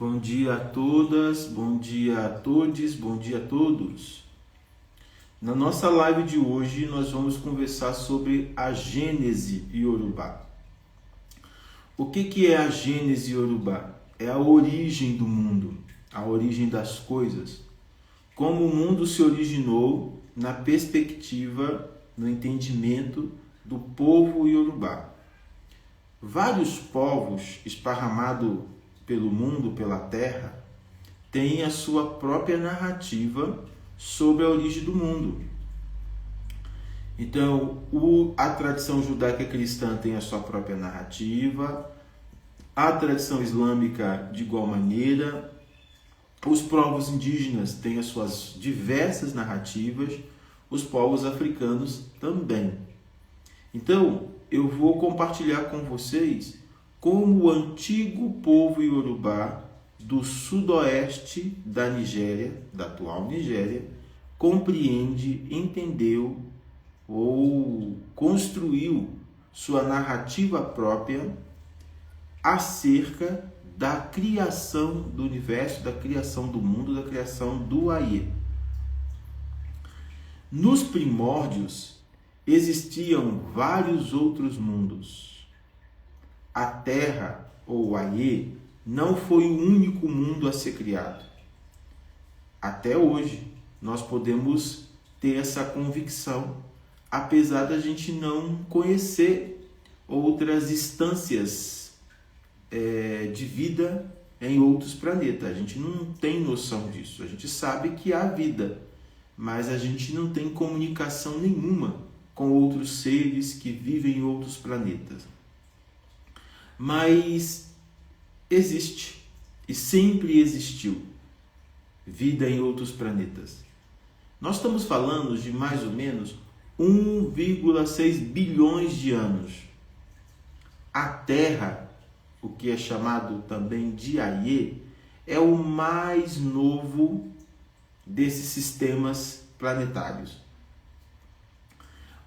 Bom dia a todas, bom dia a todos, bom dia a todos. Na nossa live de hoje nós vamos conversar sobre a Gênese Yorubá. O que é a Gênese Yorubá? É a origem do mundo, a origem das coisas. Como o mundo se originou na perspectiva, no entendimento do povo Yorubá. Vários povos esparramados pelo mundo, pela terra, têm a sua própria narrativa sobre a origem do mundo. Então, a tradição judaica cristã tem a sua própria narrativa, a tradição islâmica de igual maneira, os povos indígenas têm as suas diversas narrativas, os povos africanos também. Então, eu vou compartilhar com vocês como o antigo povo Yorubá do sudoeste da Nigéria, da atual Nigéria, compreende, entendeu ou construiu sua narrativa própria acerca da criação do universo, da criação do mundo, da criação do Aie. Nos primórdios existiam vários outros mundos. A Terra, ou Aie, não foi o único mundo a ser criado. Até hoje, nós podemos ter essa convicção, apesar da gente não conhecer outras instâncias de vida em outros planetas. A gente não tem noção disso. A gente sabe que há vida, mas a gente não tem comunicação nenhuma com outros seres que vivem em outros planetas. Mas existe e sempre existiu vida em outros planetas. Nós estamos falando de mais ou menos 1,6 bilhões de anos. A Terra, o que é chamado também de Aie, é o mais novo desses sistemas planetários.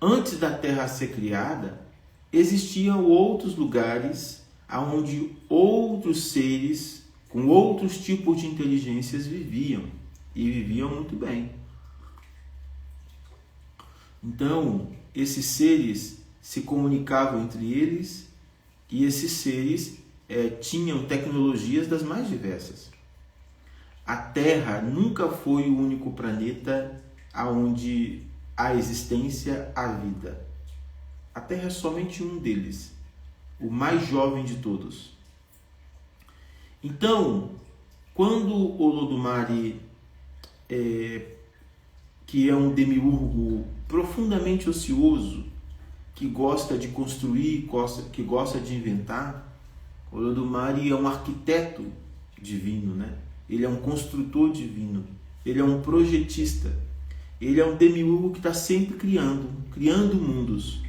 Antes da Terra ser criada, existiam outros lugares onde outros seres com outros tipos de inteligências viviam e viviam muito bem. Então, esses seres se comunicavam entre eles e esses seres tinham tecnologias das mais diversas. A Terra nunca foi o único planeta onde há existência, há vida. A Terra é somente um deles, o mais jovem de todos. Então, quando Olodumare, que é um demiurgo profundamente ocioso, que gosta de construir, que gosta de inventar, Olodumare é um arquiteto divino, né? Ele é um construtor divino, ele é um projetista, ele é um demiurgo que está sempre criando mundos.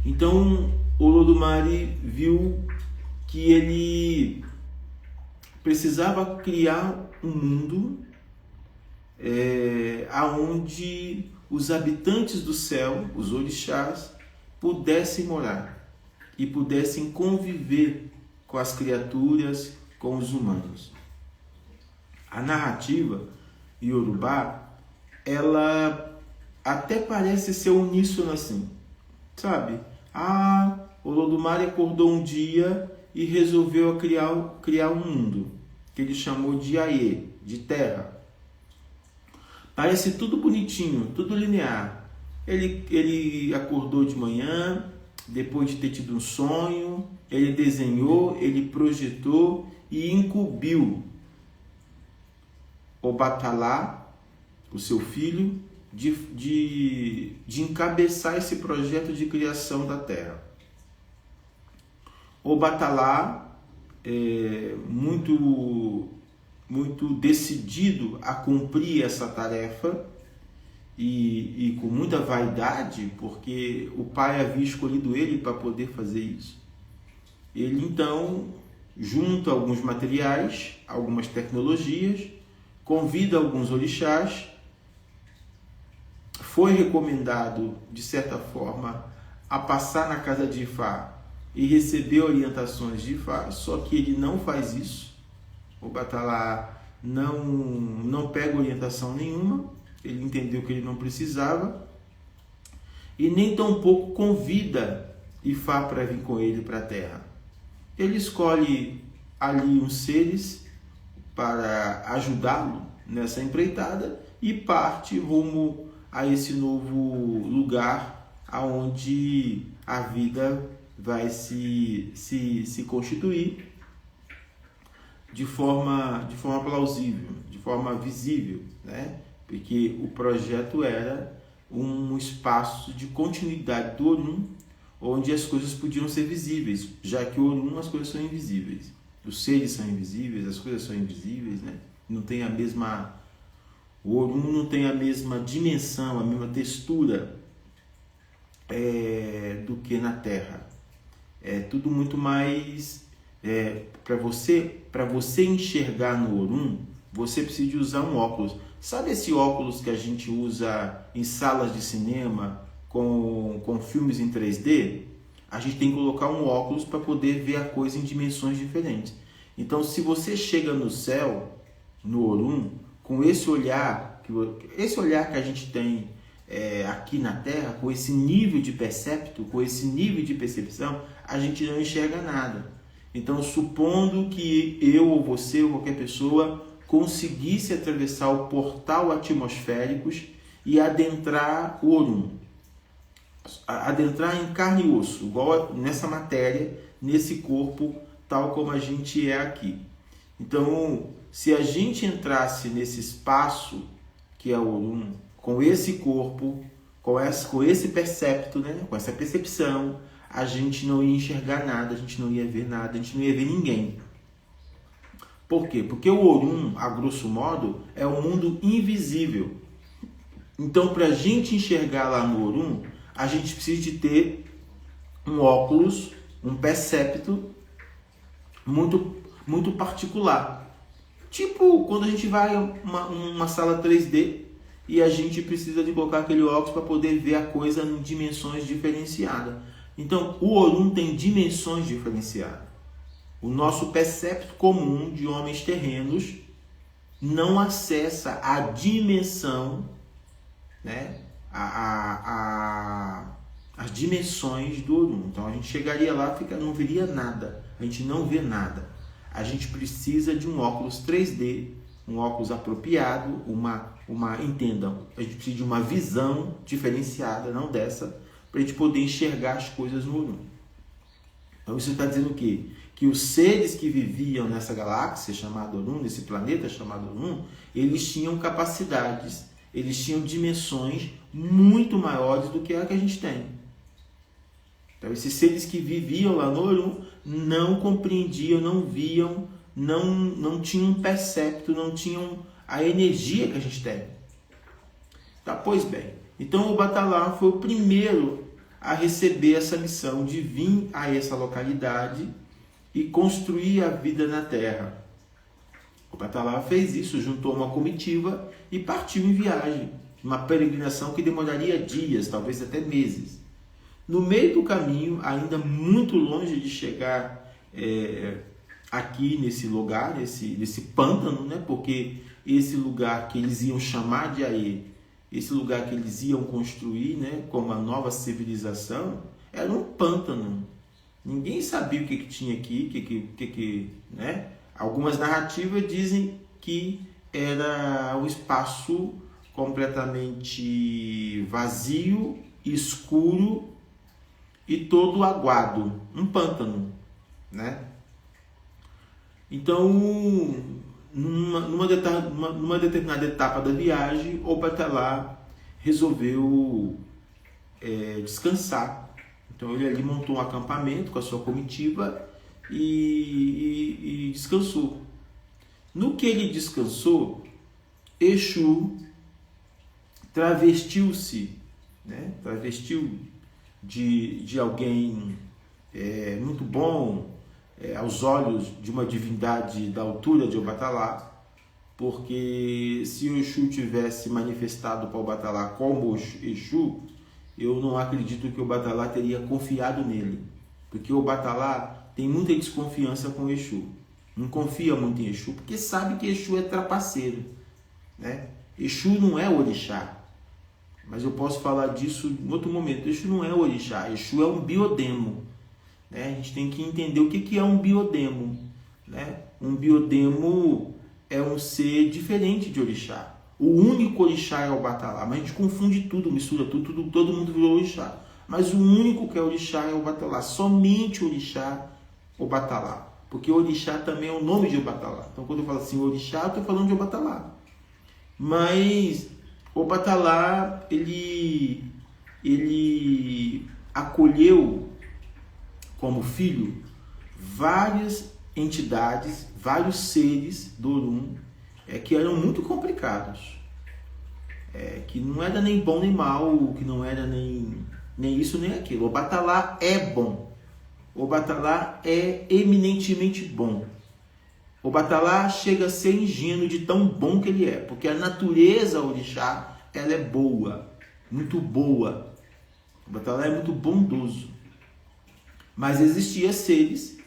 Então, Olodumare viu que ele precisava criar um mundo onde os habitantes do céu, os orixás, pudessem morar e pudessem conviver com as criaturas, com os humanos. A narrativa Yorubá, ela até parece ser uníssona assim, sabe? Olodumare acordou um dia e resolveu criar um mundo que ele chamou de Aie, de terra. Parece tudo bonitinho, tudo linear. Ele acordou de manhã, depois de ter tido um sonho, ele desenhou, ele projetou e incumbiu Obatalá, o seu filho, de encabeçar esse projeto de criação da Terra. Obatalá, muito decidido a cumprir essa tarefa e com muita vaidade, porque o pai havia escolhido ele para poder fazer isso. Ele então junta alguns materiais, algumas tecnologias, convida alguns orixás. Foi recomendado, de certa forma, a passar na casa de Ifá e receber orientações de Ifá, só que ele não faz isso. O Batalá não pega orientação nenhuma, ele entendeu que ele não precisava, e nem tampouco convida Ifá para vir com ele para a Terra. Ele escolhe ali uns seres para ajudá-lo nessa empreitada e parte rumo a esse novo lugar aonde a vida vai se constituir de forma plausível, de forma visível, né? Porque o projeto era um espaço de continuidade do Orum, onde as coisas podiam ser visíveis, já que o Orum as coisas são invisíveis. Os seres são invisíveis, as coisas são invisíveis, né? O Orum não tem a mesma dimensão, a mesma textura do que na Terra. É tudo muito mais... para você enxergar no Orum, você precisa de usar um óculos. Sabe esse óculos que a gente usa em salas de cinema com filmes em 3D? A gente tem que colocar um óculos para poder ver a coisa em dimensões diferentes. Então, se você chega no céu, no Orum, com esse olhar que a gente tem aqui na Terra, com esse nível de percepto, com esse nível de percepção, a gente não enxerga nada. Então, supondo que eu ou você ou qualquer pessoa conseguisse atravessar o portal atmosféricos e adentrar o Orum, adentrar em carne e osso, igual nessa matéria, nesse corpo, tal como a gente é aqui. Então, se a gente entrasse nesse espaço que é o Orum, com esse corpo, com esse percepto, né? Com essa percepção, a gente não ia enxergar nada, a gente não ia ver nada, a gente não ia ver ninguém. Por quê? Porque o Orum, a grosso modo, é um mundo invisível. Então, para a gente enxergar lá no Orum, a gente precisa de ter um óculos, um percepto muito particular. Tipo, quando a gente vai a uma sala 3D e a gente precisa de colocar aquele óculos para poder ver a coisa em dimensões diferenciadas. Então, o Orum tem dimensões diferenciadas. O nosso percepto comum de homens terrenos não acessa a dimensão, né, as dimensões do Orum. Então, a gente chegaria lá e não veria nada. A gente não vê nada. A gente precisa de um óculos 3D, um óculos apropriado, entendam, a gente precisa de uma visão diferenciada, não dessa, para a gente poder enxergar as coisas no Orum. Então isso está dizendo o quê? Que os seres que viviam nessa galáxia chamada Orum, nesse planeta chamado Orum, eles tinham capacidades, eles tinham dimensões muito maiores do que a a gente tem. Então esses seres que viviam lá no Orum não compreendiam, não viam, não tinham um percepto, não tinham a energia que a gente tem. Tá, pois bem, então o Batalá foi o primeiro a receber essa missão de vir a essa localidade e construir a vida na Terra. O Batalá fez isso, juntou uma comitiva e partiu em viagem, uma peregrinação que demoraria dias, talvez até meses. No meio do caminho, ainda muito longe de chegar aqui nesse lugar, nesse pântano, né? Porque esse lugar que eles iam chamar de Aê, esse lugar que eles iam construir, né, como a nova civilização, era um pântano. Ninguém sabia o que tinha aqui, né? Algumas narrativas dizem que era um espaço completamente vazio, escuro e todo aguado, um pântano, né? Então, numa determinada etapa da viagem, o Batalá resolveu descansar. Então ele ali montou um acampamento com a sua comitiva e descansou. No que ele descansou, Exu travestiu-se, né? Travestiu de alguém muito bom, aos olhos de uma divindade da altura de Obatalá, porque se o Exu tivesse manifestado para Obatalá como Exu, eu não acredito que Obatalá teria confiado nele, porque Obatalá tem muita desconfiança com Exu. não confia muito em Exu, porque sabe que Exu é trapaceiro, né? Exu não é orixá, mas eu posso falar disso em outro momento. Exu não é orixá, Exu é um biodemo, né? A gente tem que entender o que é um biodemo, né? Um biodemo é um ser diferente de orixá. O único orixá é o Batalá, mas a gente confunde tudo, mistura tudo, todo mundo virou orixá. Mas o único que é orixá é o Batalá, somente o orixá, o Batalá. Porque orixá também é o nome de Obatalá. Então quando eu falo assim orixá, eu estou falando de Obatalá. Mas Obatalá, ele acolheu como filho várias entidades, vários seres do Orum, que eram muito complicados. Que não era nem bom nem mal, que não era nem isso nem aquilo. Obatalá é bom. Obatalá é eminentemente bom. Obatalá chega a ser ingênuo de tão bom que ele é, porque a natureza orixá, ela é boa, muito boa. Obatalá é muito bondoso. Mas existia seres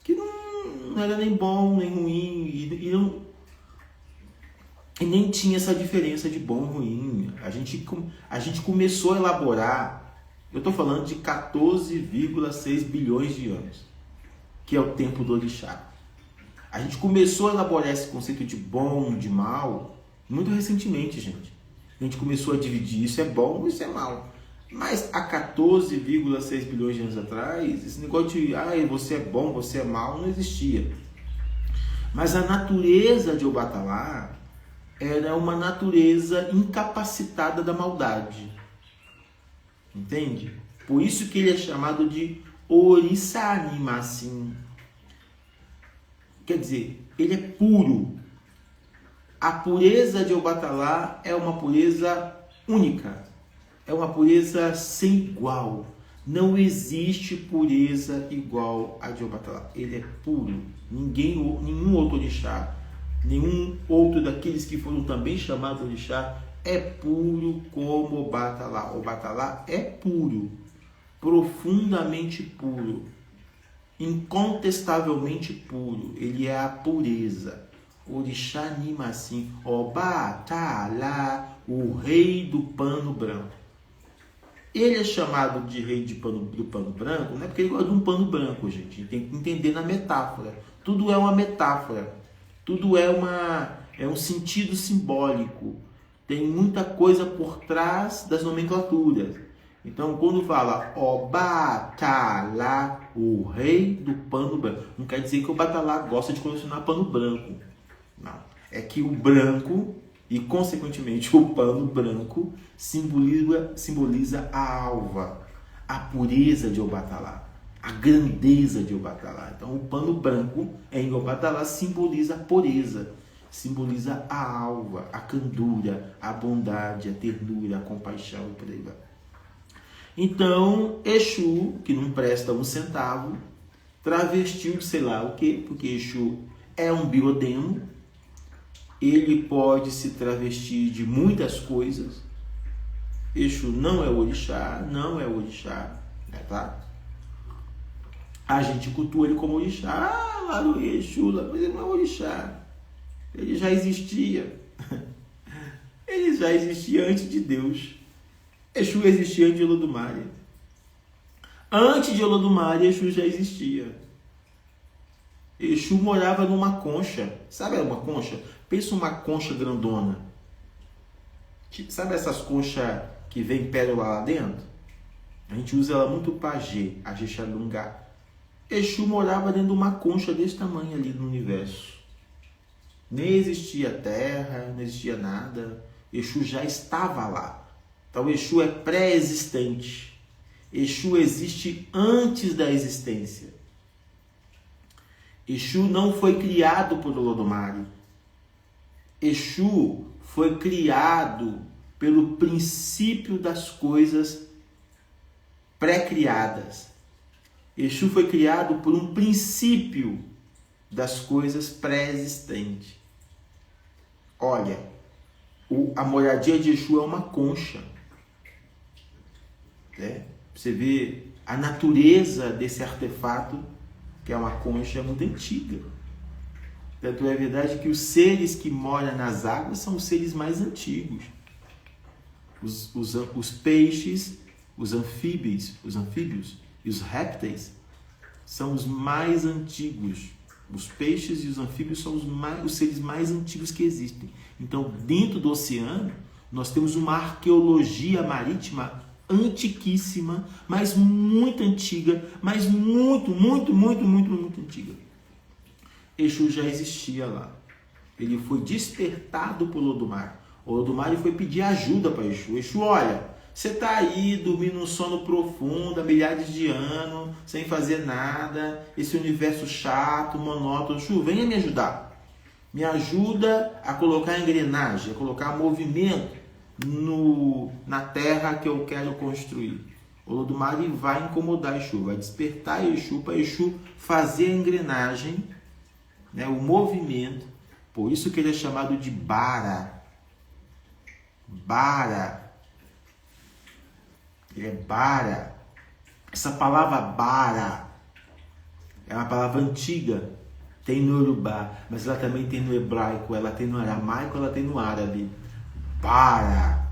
que não era nem bom, nem ruim, e nem tinha essa diferença de bom e ruim. A gente começou a elaborar, eu estou falando de 14,6 bilhões de anos, que é o tempo do orixá. A gente começou a elaborar esse conceito de bom, de mal, muito recentemente, gente. A gente começou a dividir, isso é bom, isso é mal. Mas há 14,6 bilhões de anos atrás, esse negócio de você é bom, você é mal, não existia. Mas a natureza de Obatalá era uma natureza incapacitada da maldade. Entende? Por isso que ele é chamado de Orixá-Animassim. Quer dizer, ele é puro. A pureza de Obatalá é uma pureza única. É uma pureza sem igual. Não existe pureza igual a de Obatalá. Ele é puro. Nenhum outro orixá, nenhum outro daqueles que foram também chamados orixá é puro como Obatalá. Obatalá é puro, profundamente puro, incontestavelmente puro. Ele é a pureza. Orixá-Animassim, Obatalá, o rei do pano branco. Ele é chamado de rei do pano branco, não é porque ele gosta de um pano branco, gente. Tem que entender na metáfora. Tudo é uma metáfora. Tudo é um sentido simbólico. Tem muita coisa por trás das nomenclaturas. Então, quando fala Obatalá, o rei do pano branco, não quer dizer que o Obatalá gosta de colecionar pano branco. Não. É que o branco e, consequentemente, o pano branco simboliza a alva, a pureza de Obatalá, a grandeza de Obatalá. Então, o pano branco em Obatalá simboliza a pureza, simboliza a alva, a candura, a bondade, a ternura, a compaixão e por aí vai. Então, Exu, que não presta um centavo, travestiu de sei lá o quê, porque Exu é um biodemo. Ele pode se travestir de muitas coisas. Exu não é orixá, né, tá? A gente cultua ele como orixá. Lá no Exu, mas ele não é orixá. Ele já existia. Ele já existia antes de Deus. Exu existia antes de Olodumare. Antes de Olodumare, Exu já existia. Exu morava numa concha. Sabe uma concha? Pensa uma concha grandona. Sabe essas conchas que vem pérola lá dentro? A gente usa ela muito para a Jexalungá. Exu morava dentro de uma concha desse tamanho ali no universo. Nem existia terra, não existia nada. Exu já estava lá. Então Exu é pré-existente. Exu existe antes da existência. Exu não foi criado por Olodumare. Exu foi criado pelo princípio das coisas pré-criadas. Exu foi criado por um princípio das coisas pré-existentes. Olha, a moradia de Exu é uma concha. Você vê a natureza desse artefato, que é uma concha, muito antiga. Tanto é verdade que os seres que moram nas águas são os seres mais antigos. Os peixes, os anfíbios e os répteis são os mais antigos. Os peixes e os anfíbios são os seres mais antigos que existem. Então, dentro do oceano, nós temos uma arqueologia marítima antiquíssima, mas muito antiga, mas muito antiga. Exu já existia lá. Ele foi despertado por Olodumare. Olodumare foi pedir ajuda para Exu. Exu, olha, você está aí dormindo num sono profundo há milhares de anos, sem fazer nada, esse universo chato, monótono. Exu, venha me ajudar. Me ajuda a colocar engrenagem, a colocar movimento na terra que eu quero construir. Olodumare vai incomodar Exu, vai despertar Exu para Exu fazer a engrenagem, né, o movimento. Por isso que ele é chamado de Bara. Bara. Ele é Bara. Essa palavra Bara é uma palavra antiga. Tem no Urubá, mas ela também tem no hebraico, ela tem no aramaico, ela tem no árabe. Bara.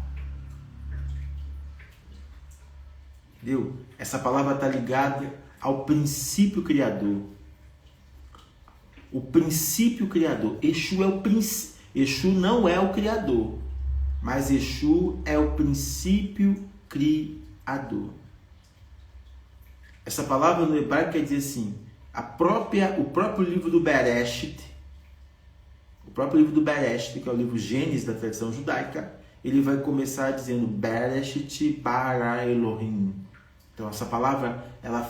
Viu? Essa palavra está ligada ao princípio criador. O princípio criador. Exu é o princípio. Exu não é o criador, mas Exu é o princípio criador. Essa palavra no hebraico quer dizer assim, o próprio livro do Bereshit, que é o livro Gênesis da tradição judaica, ele vai começar dizendo Bereshit bara Elohim. Então essa palavra, ela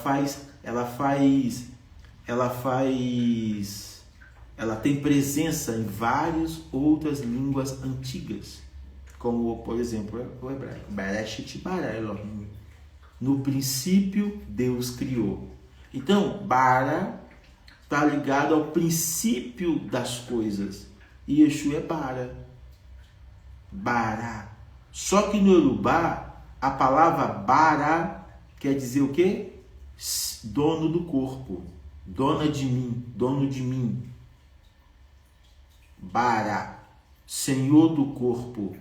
tem presença em várias outras línguas antigas, como por exemplo o hebraico, Bereshit bara Elohim. No princípio Deus criou. Então, Bara está ligado ao princípio das coisas. E Exu é Bara. Bara. Só que no Urubá, a palavra Bara quer dizer o quê? Dono do corpo. Dona de mim. Dono de mim. Bara. Senhor do corpo.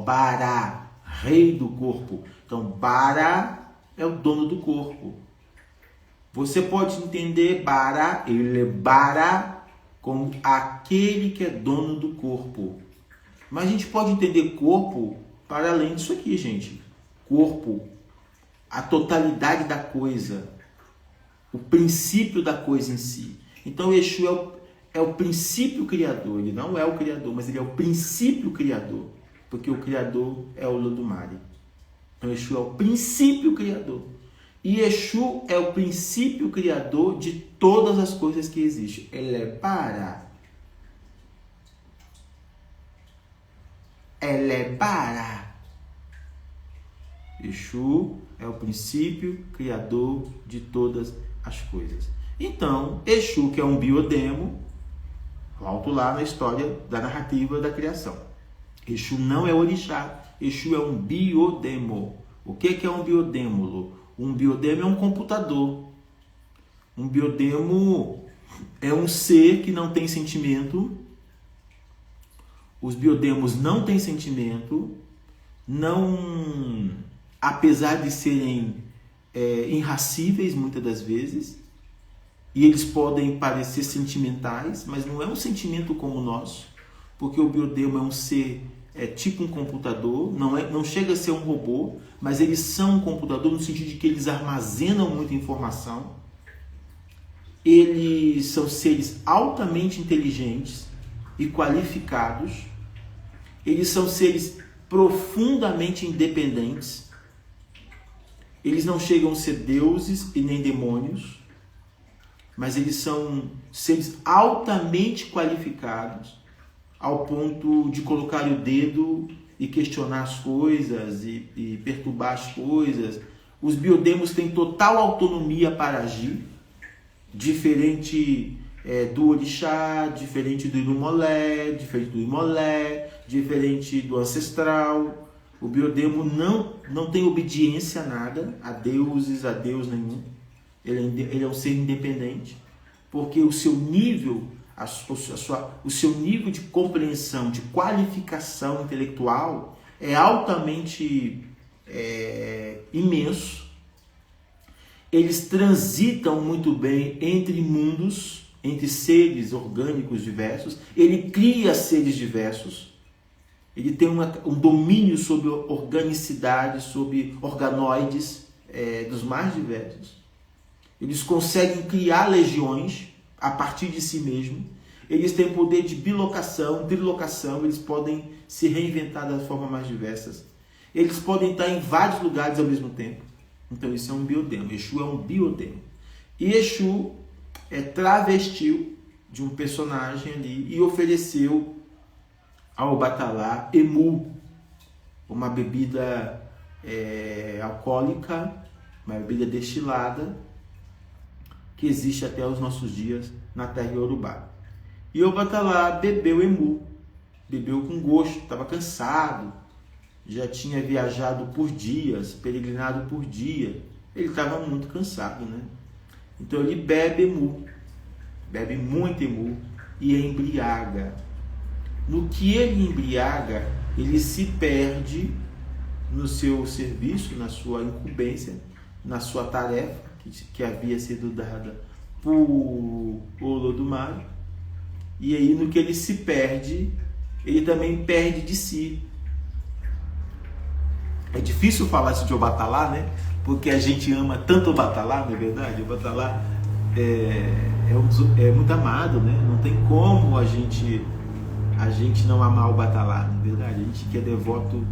Bara. Rei do corpo. Então, Bara é o dono do corpo. Você pode entender Bara, ele é Bara, como aquele que é dono do corpo. Mas a gente pode entender corpo para além disso aqui, gente. Corpo, a totalidade da coisa, o princípio da coisa em si. Então, Exu é o princípio criador. Ele não é o criador, mas ele é o princípio criador. Porque o criador é o Olodumare. Então, Exu é o princípio criador. E Exu é o princípio criador de todas as coisas que existem. Ele é Bara. Ele é Bara. Exu é o princípio criador de todas as coisas. Então, Exu, que é um biodemo, volto lá na história da narrativa da criação. Exu não é orixá. Exu é um biodemo. O que é um biodemo? Um biodemo é um computador. Um biodemo é um ser que não tem sentimento. Os biodemos não têm sentimento. Não, apesar de serem irracíveis muitas das vezes, e eles podem parecer sentimentais, mas não é um sentimento como o nosso, porque o biodemo é um ser tipo um computador, não chega a ser um robô, mas eles são um computador no sentido de que eles armazenam muita informação. Eles são seres altamente inteligentes e qualificados. Eles são seres profundamente independentes. Eles não chegam a ser deuses e nem demônios, mas eles são seres altamente qualificados, ao ponto de colocar o dedo e questionar as coisas e perturbar as coisas. Os biodemos têm total autonomia para agir, diferente do orixá, diferente do Irumolé, diferente do Imolé, diferente do ancestral. O biodemo não tem obediência a nada, a deuses, a Deus nenhum. Ele é um ser independente, porque o seu nível, o seu nível de compreensão, de qualificação intelectual é altamente imenso. Eles transitam muito bem entre mundos, entre seres orgânicos diversos. Ele cria seres diversos. Ele tem um domínio sobre organicidade, sobre organoides dos mais diversos. Eles conseguem criar legiões a partir de si mesmo. Eles têm poder de bilocação, trilocação. Eles podem se reinventar das formas mais diversas. Eles podem estar em vários lugares ao mesmo tempo. Então isso é um biodemo. Exu é um biodemo. E Exu travestiu de um personagem ali e ofereceu ao Batalá Emu, uma bebida alcoólica, uma bebida destilada, que existe até os nossos dias na terra Iorubá. E o Batalá bebeu Emu, bebeu com gosto, estava cansado, já tinha viajado por dias, peregrinado por dia, ele estava muito cansado, né? Então ele bebe Emu, bebe muito Emu e embriaga. No que ele embriaga, ele se perde no seu serviço, na sua incumbência, na sua tarefa que havia sido dada por Olodumare. E aí, no que ele se perde, ele também perde de si. É difícil falar isso de Obatalá, né? Porque a gente ama tanto o Batalá, não é verdade? O Batalá é muito amado, né? Não tem como a gente não amar o Batalá, não é verdade? A gente que é devoto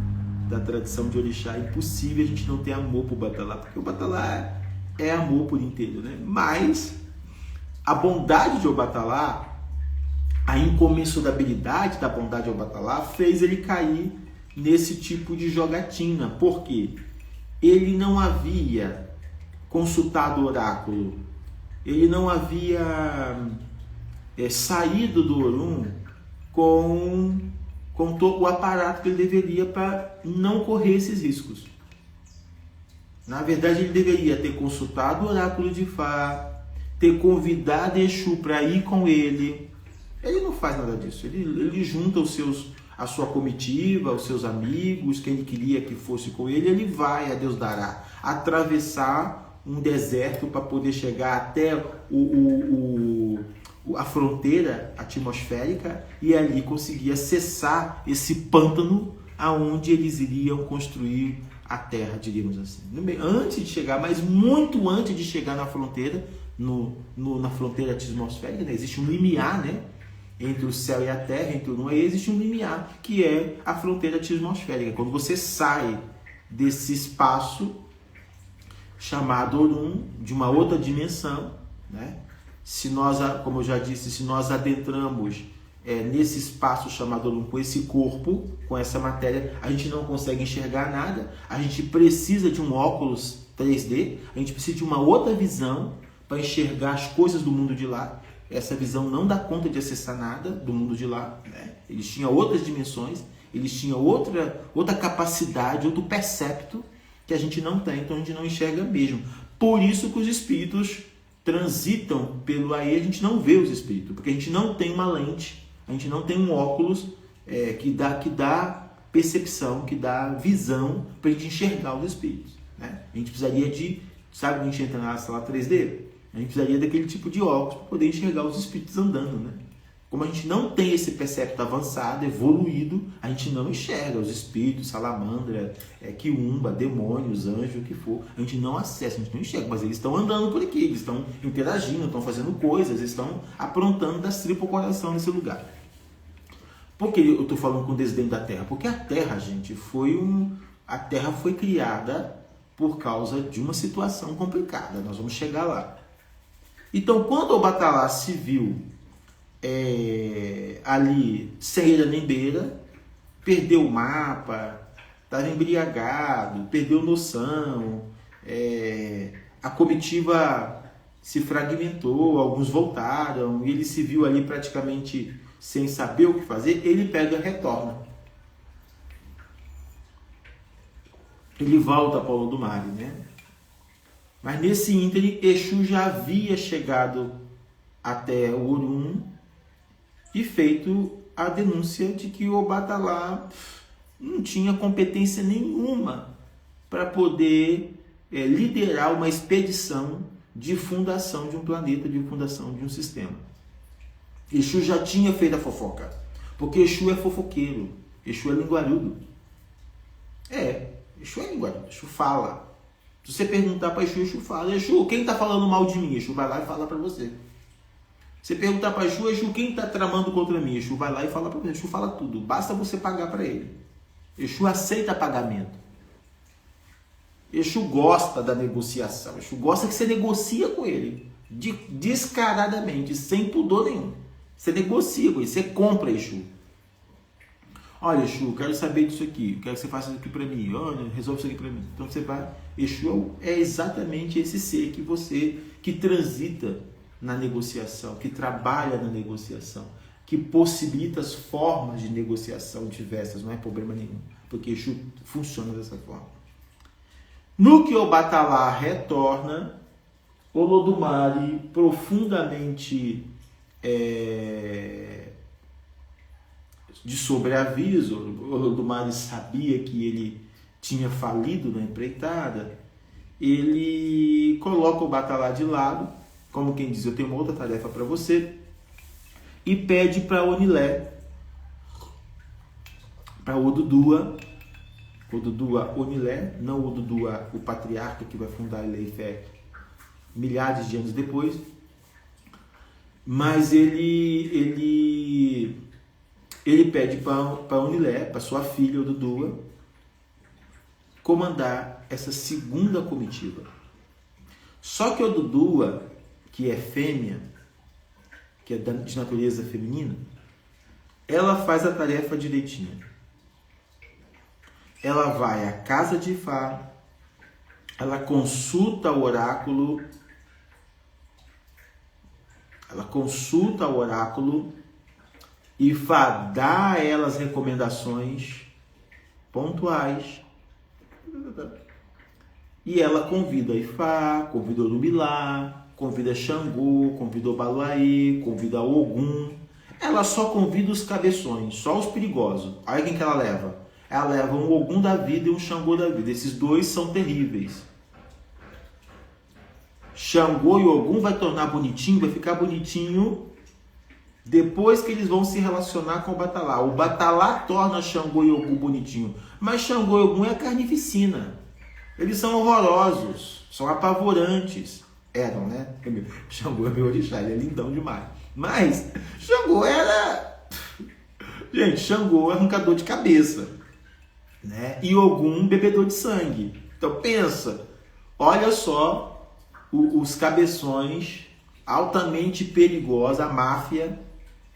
da tradição de Orixá, é impossível a gente não ter amor por Batalá, porque o Batalá é amor por inteiro, né? Mas a bondade de Obatalá, a incomensurabilidade da bondade de Obatalá fez ele cair nesse tipo de jogatina. Por quê? Ele não havia consultado o oráculo, ele não havia saído do Orum com todo o aparato que ele deveria para não correr esses riscos. Na verdade, ele deveria ter consultado o oráculo de Fá, ter convidado Exu para ir com ele. Ele não faz nada disso. Ele junta a sua comitiva, os seus amigos, quem ele queria que fosse com ele. Ele vai, a Deus dará, atravessar um deserto para poder chegar até a fronteira atmosférica e ali conseguir acessar esse pântano aonde eles iriam construir a terra, diríamos assim. Antes de chegar, mas muito antes de chegar na fronteira, na fronteira atmosférica, né? Existe um limiar, né? Entre o céu e a terra, entre o não, existe um limiar, que é a fronteira atmosférica. Quando você sai desse espaço chamado Orum, de uma outra dimensão, né? Se nós, como eu já disse, se nós adentramos nesse espaço chamado Orum com esse corpo, com essa matéria, a gente não consegue enxergar nada, a gente precisa de um óculos 3D, a gente precisa de uma outra visão para enxergar as coisas do mundo de lá. Essa visão não dá conta de acessar nada do mundo de lá, né? Eles tinham outras dimensões, eles tinham outra capacidade, outro percepto que a gente não tem, então a gente não enxerga mesmo. Por isso que os espíritos transitam pelo aí, a gente não vê os espíritos, porque a gente não tem uma lente, a gente não tem um óculos que dá percepção, que dá visão para a gente enxergar os espíritos, né? A gente precisaria sabe quando a gente entra na sala 3D? A gente precisaria daquele tipo de óculos para poder enxergar os espíritos andando, né? Como a gente não tem esse percepto avançado, evoluído, a gente não enxerga os espíritos, salamandra, quiumba, demônios, anjos, o que for. A gente não acessa, a gente não enxerga, mas eles estão andando por aqui, eles estão interagindo, estão fazendo coisas, eles estão aprontando das tripas ao coração nesse lugar. Por que eu estou falando com desdém da Terra? Porque a Terra, gente, a Terra foi criada por causa de uma situação complicada. Nós vamos chegar lá. Então, quando o Batalá se viu ali sem eira nem beira, perdeu o mapa, estava embriagado, perdeu noção, a comitiva se fragmentou, alguns voltaram, e ele se viu ali praticamente sem saber o que fazer, ele pega e retorna. Ele volta para o Olodumare, né? Mas nesse ínterim, Exu já havia chegado até o Orum e feito a denúncia de que o Obatalá não tinha competência nenhuma para poder liderar uma expedição de fundação de um planeta, de fundação de um sistema. Exu já tinha feito a fofoca, porque Exu é fofoqueiro, Exu é linguarudo. Exu é linguarudo, Exu fala. Se você perguntar para Exu, Exu fala. Exu, quem está falando mal de mim? Exu vai lá e fala para você. Você perguntar para Exu, Exu, quem está tramando contra mim? Exu vai lá e fala para você. Exu fala tudo, basta você pagar para ele. Exu aceita pagamento. Exu gosta da negociação. Exu gosta que você negocia com ele, descaradamente, sem pudor nenhum. Você negocia com ele, você compra Exu. Olha, Exu, quero saber disso aqui, quero que você faça isso aqui para mim. Olha, resolve isso aqui para mim. Então você vai. Exu é exatamente esse ser que transita na negociação, que trabalha na negociação, que possibilita as formas de negociação diversas, não é problema nenhum, porque Exu funciona dessa forma. No que Obatalá retorna, Olodumare, profundamente de sobreaviso, Olodumare sabia que ele tinha falido na empreitada, ele coloca o Obatalá de lado, como quem diz, eu tenho uma outra tarefa para você, e pede para Onilé, para Odudua, Onilé, não Odudua, o patriarca que vai fundar Ileifé milhares de anos depois, mas ele pede para Onilé, para sua filha Odudua, comandar essa segunda comitiva. Só que Odudua, que é fêmea, que é de natureza feminina, ela faz a tarefa direitinho. Ela vai à casa de Ifá, ela consulta o oráculo, Ifá dá a ela as recomendações pontuais, e ela convida Ifá, convida Orumilá, convida Xangô, convida Obaluaê, convida Ogum. Ela só convida os cabeções, só os perigosos. Olha quem que ela leva. Ela leva um Ogum da vida e um Xangô da vida. Esses dois são terríveis. Xangô e Ogum vai tornar bonitinho, vai ficar bonitinho depois que eles vão se relacionar com o Obatalá. O Obatalá torna Xangô e Ogum bonitinho. Mas Xangô e Ogum é carnificina. Eles são horrorosos, são apavorantes. Eram, né? Xangô é meu orixá, ele é lindão demais. Mas Xangô era... Gente, Xangô é arrancador de cabeça, né? E Ogum, bebedor de sangue. Então pensa, olha só os cabeções altamente perigosos, a máfia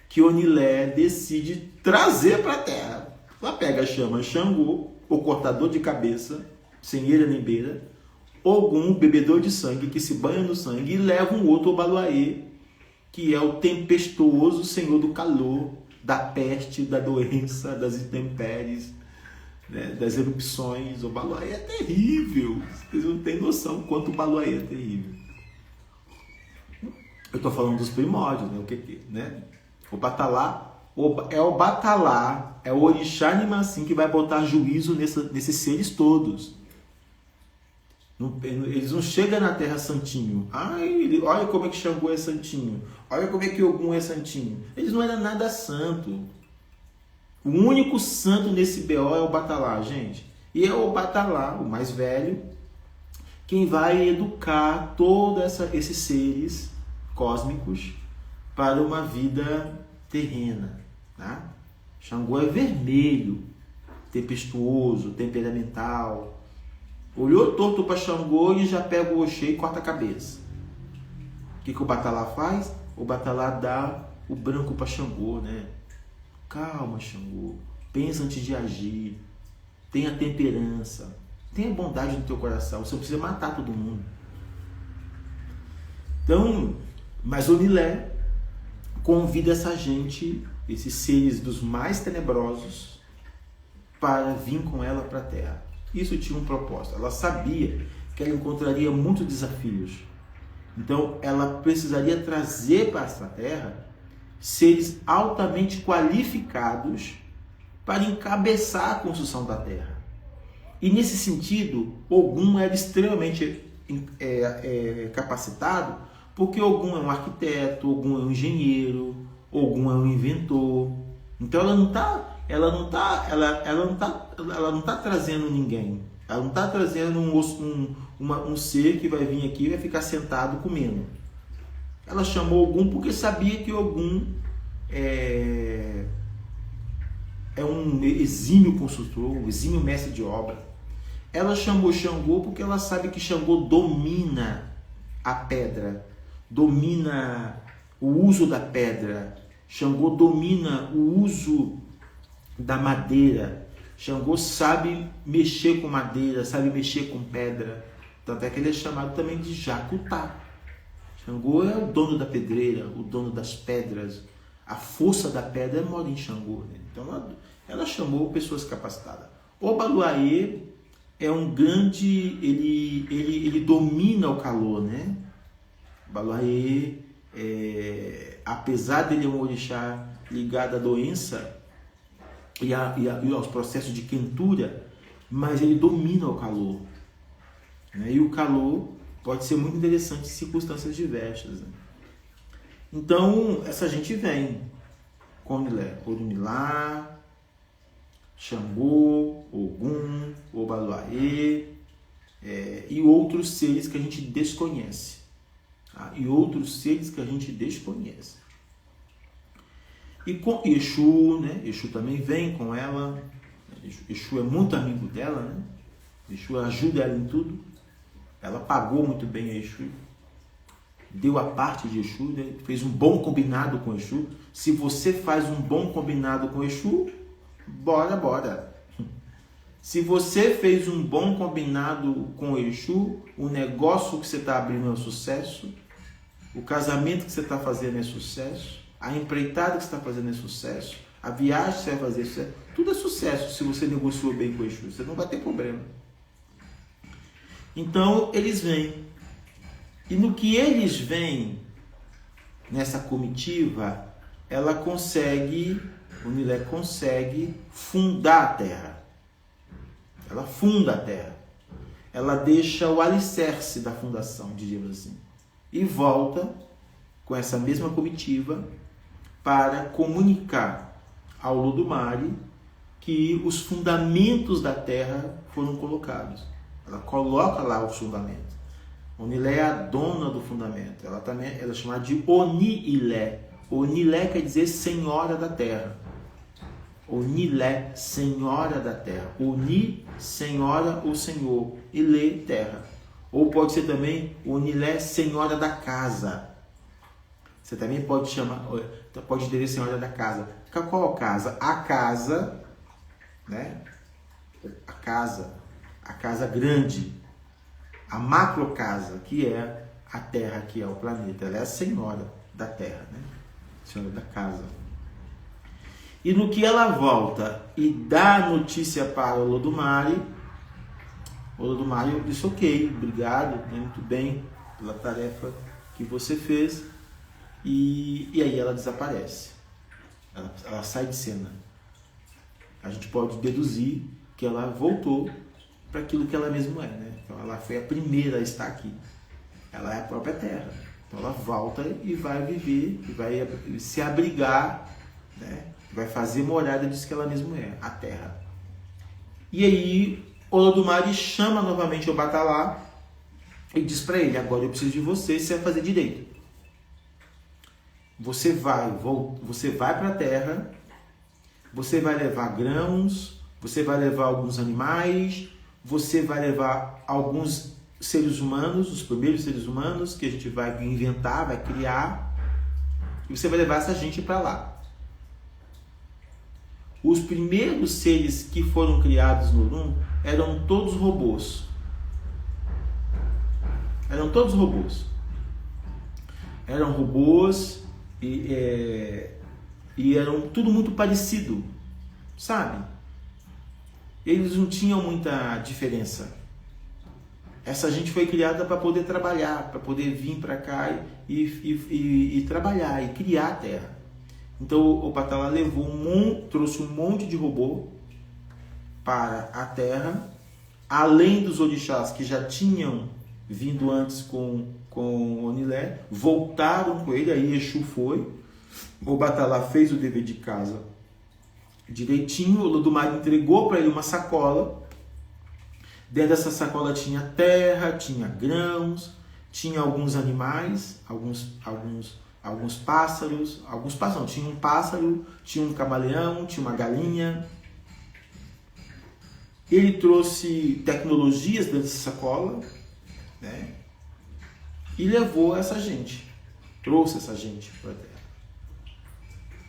que Onilé decide trazer para a Terra. Ela pega, chama Xangô, o cortador de cabeça, sem eira nem beira, Ogum, bebedor de sangue, que se banha no sangue, e leva um outro Obaluaê, que é o tempestuoso senhor do calor, da peste, da doença, das intempéries, né, das erupções. O Obaluaê é terrível. Vocês não têm noção quanto o Obaluaê é terrível. Eu estou falando dos primórdios, né? Né? O Obatalá é o orixá Nimacim que vai botar juízo nesses seres todos. Eles não chegam na Terra santinho. Olha como é que Xangô é santinho. Olha como é que Ogum é santinho. Eles não eram nada santo. O único santo nesse BO é o Obatalá, gente. E é o Obatalá, o mais velho, quem vai educar todos esses seres cósmicos para uma vida terrena. Tá? Xangô é vermelho, tempestuoso, temperamental. Olhou torto para Xangô e já pega o Oxê e corta a cabeça. O que o Obatalá faz? O Obatalá dá o branco para Xangô, né? Calma, Xangô. Pensa antes de agir. Tenha temperança. Tenha bondade no teu coração. Você não precisa matar todo mundo. Então, mas Onilé convida essa gente, esses seres dos mais tenebrosos, para vir com ela para a Terra. Isso tinha um propósito. Ela sabia que ela encontraria muitos desafios. Então, ela precisaria trazer para essa Terra seres altamente qualificados para encabeçar a construção da terra. E nesse sentido, Ogum era extremamente capacitado, porque Ogum é um arquiteto, Ogum é um engenheiro, Ogum é um inventor. Então ela não tá trazendo ninguém. Ela não está trazendo um ser que vai vir aqui e vai ficar sentado comendo. Ela chamou Ogum porque sabia que Ogum é um exímio construtor, um exímio mestre de obra. Ela chamou Xangô porque ela sabe que Xangô domina a pedra, domina o uso da pedra. Xangô domina o uso da madeira. Xangô sabe mexer com madeira, sabe mexer com pedra. Tanto é que ele é chamado também de Jacutá. Xangô é o dono da pedreira, o dono das pedras. A força da pedra mora em Xangô, né? Então ela chamou pessoas capacitadas. Obaluayê é um grande... Ele domina o calor, né? Obaluayê, apesar dele é um orixá ligado à doença e aos processos de quentura, mas ele domina o calor, né? E o calor pode ser muito interessante em circunstâncias diversas, né? Então, essa gente vem Conilé, Orunmilá, Xangô, Ogum, Obaluayê, e outros seres que a gente desconhece. Tá? E outros seres que a gente desconhece. E com Exu, né? Exu também vem com ela. Exu é muito amigo dela, né? Exu ajuda ela em tudo. Ela pagou muito bem a Exu. Deu a parte de Exu, né? Fez um bom combinado com Exu. Se você faz um bom combinado com Exu, bora. Se você fez um bom combinado com Exu, o negócio que você está abrindo é um sucesso, o casamento que você está fazendo é sucesso, a empreitada que você está fazendo é sucesso, a viagem que você vai fazer é sucesso, tudo é sucesso se você negociou bem com Exu, você não vai ter problema. Então eles vêm. E no que eles vêm, nessa comitiva, ela consegue, o Nilé consegue fundar a terra. Ela funda a terra. Ela deixa o alicerce da fundação, diríamos assim. E volta com essa mesma comitiva para comunicar ao Olodumare que os fundamentos da terra foram colocados. Ela coloca lá os fundamentos. Onilé é a dona do fundamento. Ela é chamada de Oni-Ilé. Onilé quer dizer senhora da terra. Onilé, senhora da terra. Oni, senhora ou senhor. Ilé, terra. Ou pode ser também Onilé, senhora da casa. Você também pode chamar, pode dizer senhora da casa. Qual casa? A casa, né? A casa grande. A macro casa, que é a terra, que é o planeta. Ela é a senhora da terra, né? Senhora da casa. E no que ela volta e dá notícia para o Olodumare, o Olodumare disse: ok, obrigado, né, muito bem pela tarefa que você fez. E aí ela desaparece. Ela sai de cena. A gente pode deduzir que ela voltou para aquilo que ela mesma é, né? Então ela foi a primeira a estar aqui. Ela é a própria terra. Então ela volta e vai viver, e vai se abrigar, né? Vai fazer morada disso que ela mesma é, a terra. E aí Olodumare chama novamente o Batalá e diz para ele: agora eu preciso de você, você vai fazer direito. Você vai para a terra, você vai levar grãos, você vai levar alguns animais, você vai levar alguns seres humanos, os primeiros seres humanos que a gente vai inventar, vai criar, e você vai levar essa gente para lá. Os primeiros seres que foram criados no Orum eram todos robôs. Eram todos robôs. Eram robôs e eram tudo muito parecido, sabe? Eles não tinham muita diferença. Essa gente foi criada para poder trabalhar, para poder vir para cá e trabalhar e criar a terra. Então o Batalá trouxe um monte de robô para a Terra, além dos orixás que já tinham vindo antes com Onilé, voltaram com ele, aí Exu foi, o Batalá fez o dever de casa direitinho, o Ludumare entregou para ele uma sacola, dentro dessa sacola tinha terra, tinha grãos, tinha alguns animais, alguns pássaros, não, tinha um pássaro, tinha um camaleão, tinha uma galinha. Ele trouxe tecnologias dentro dessa sacola, né? E levou essa gente, trouxe essa gente para a Terra.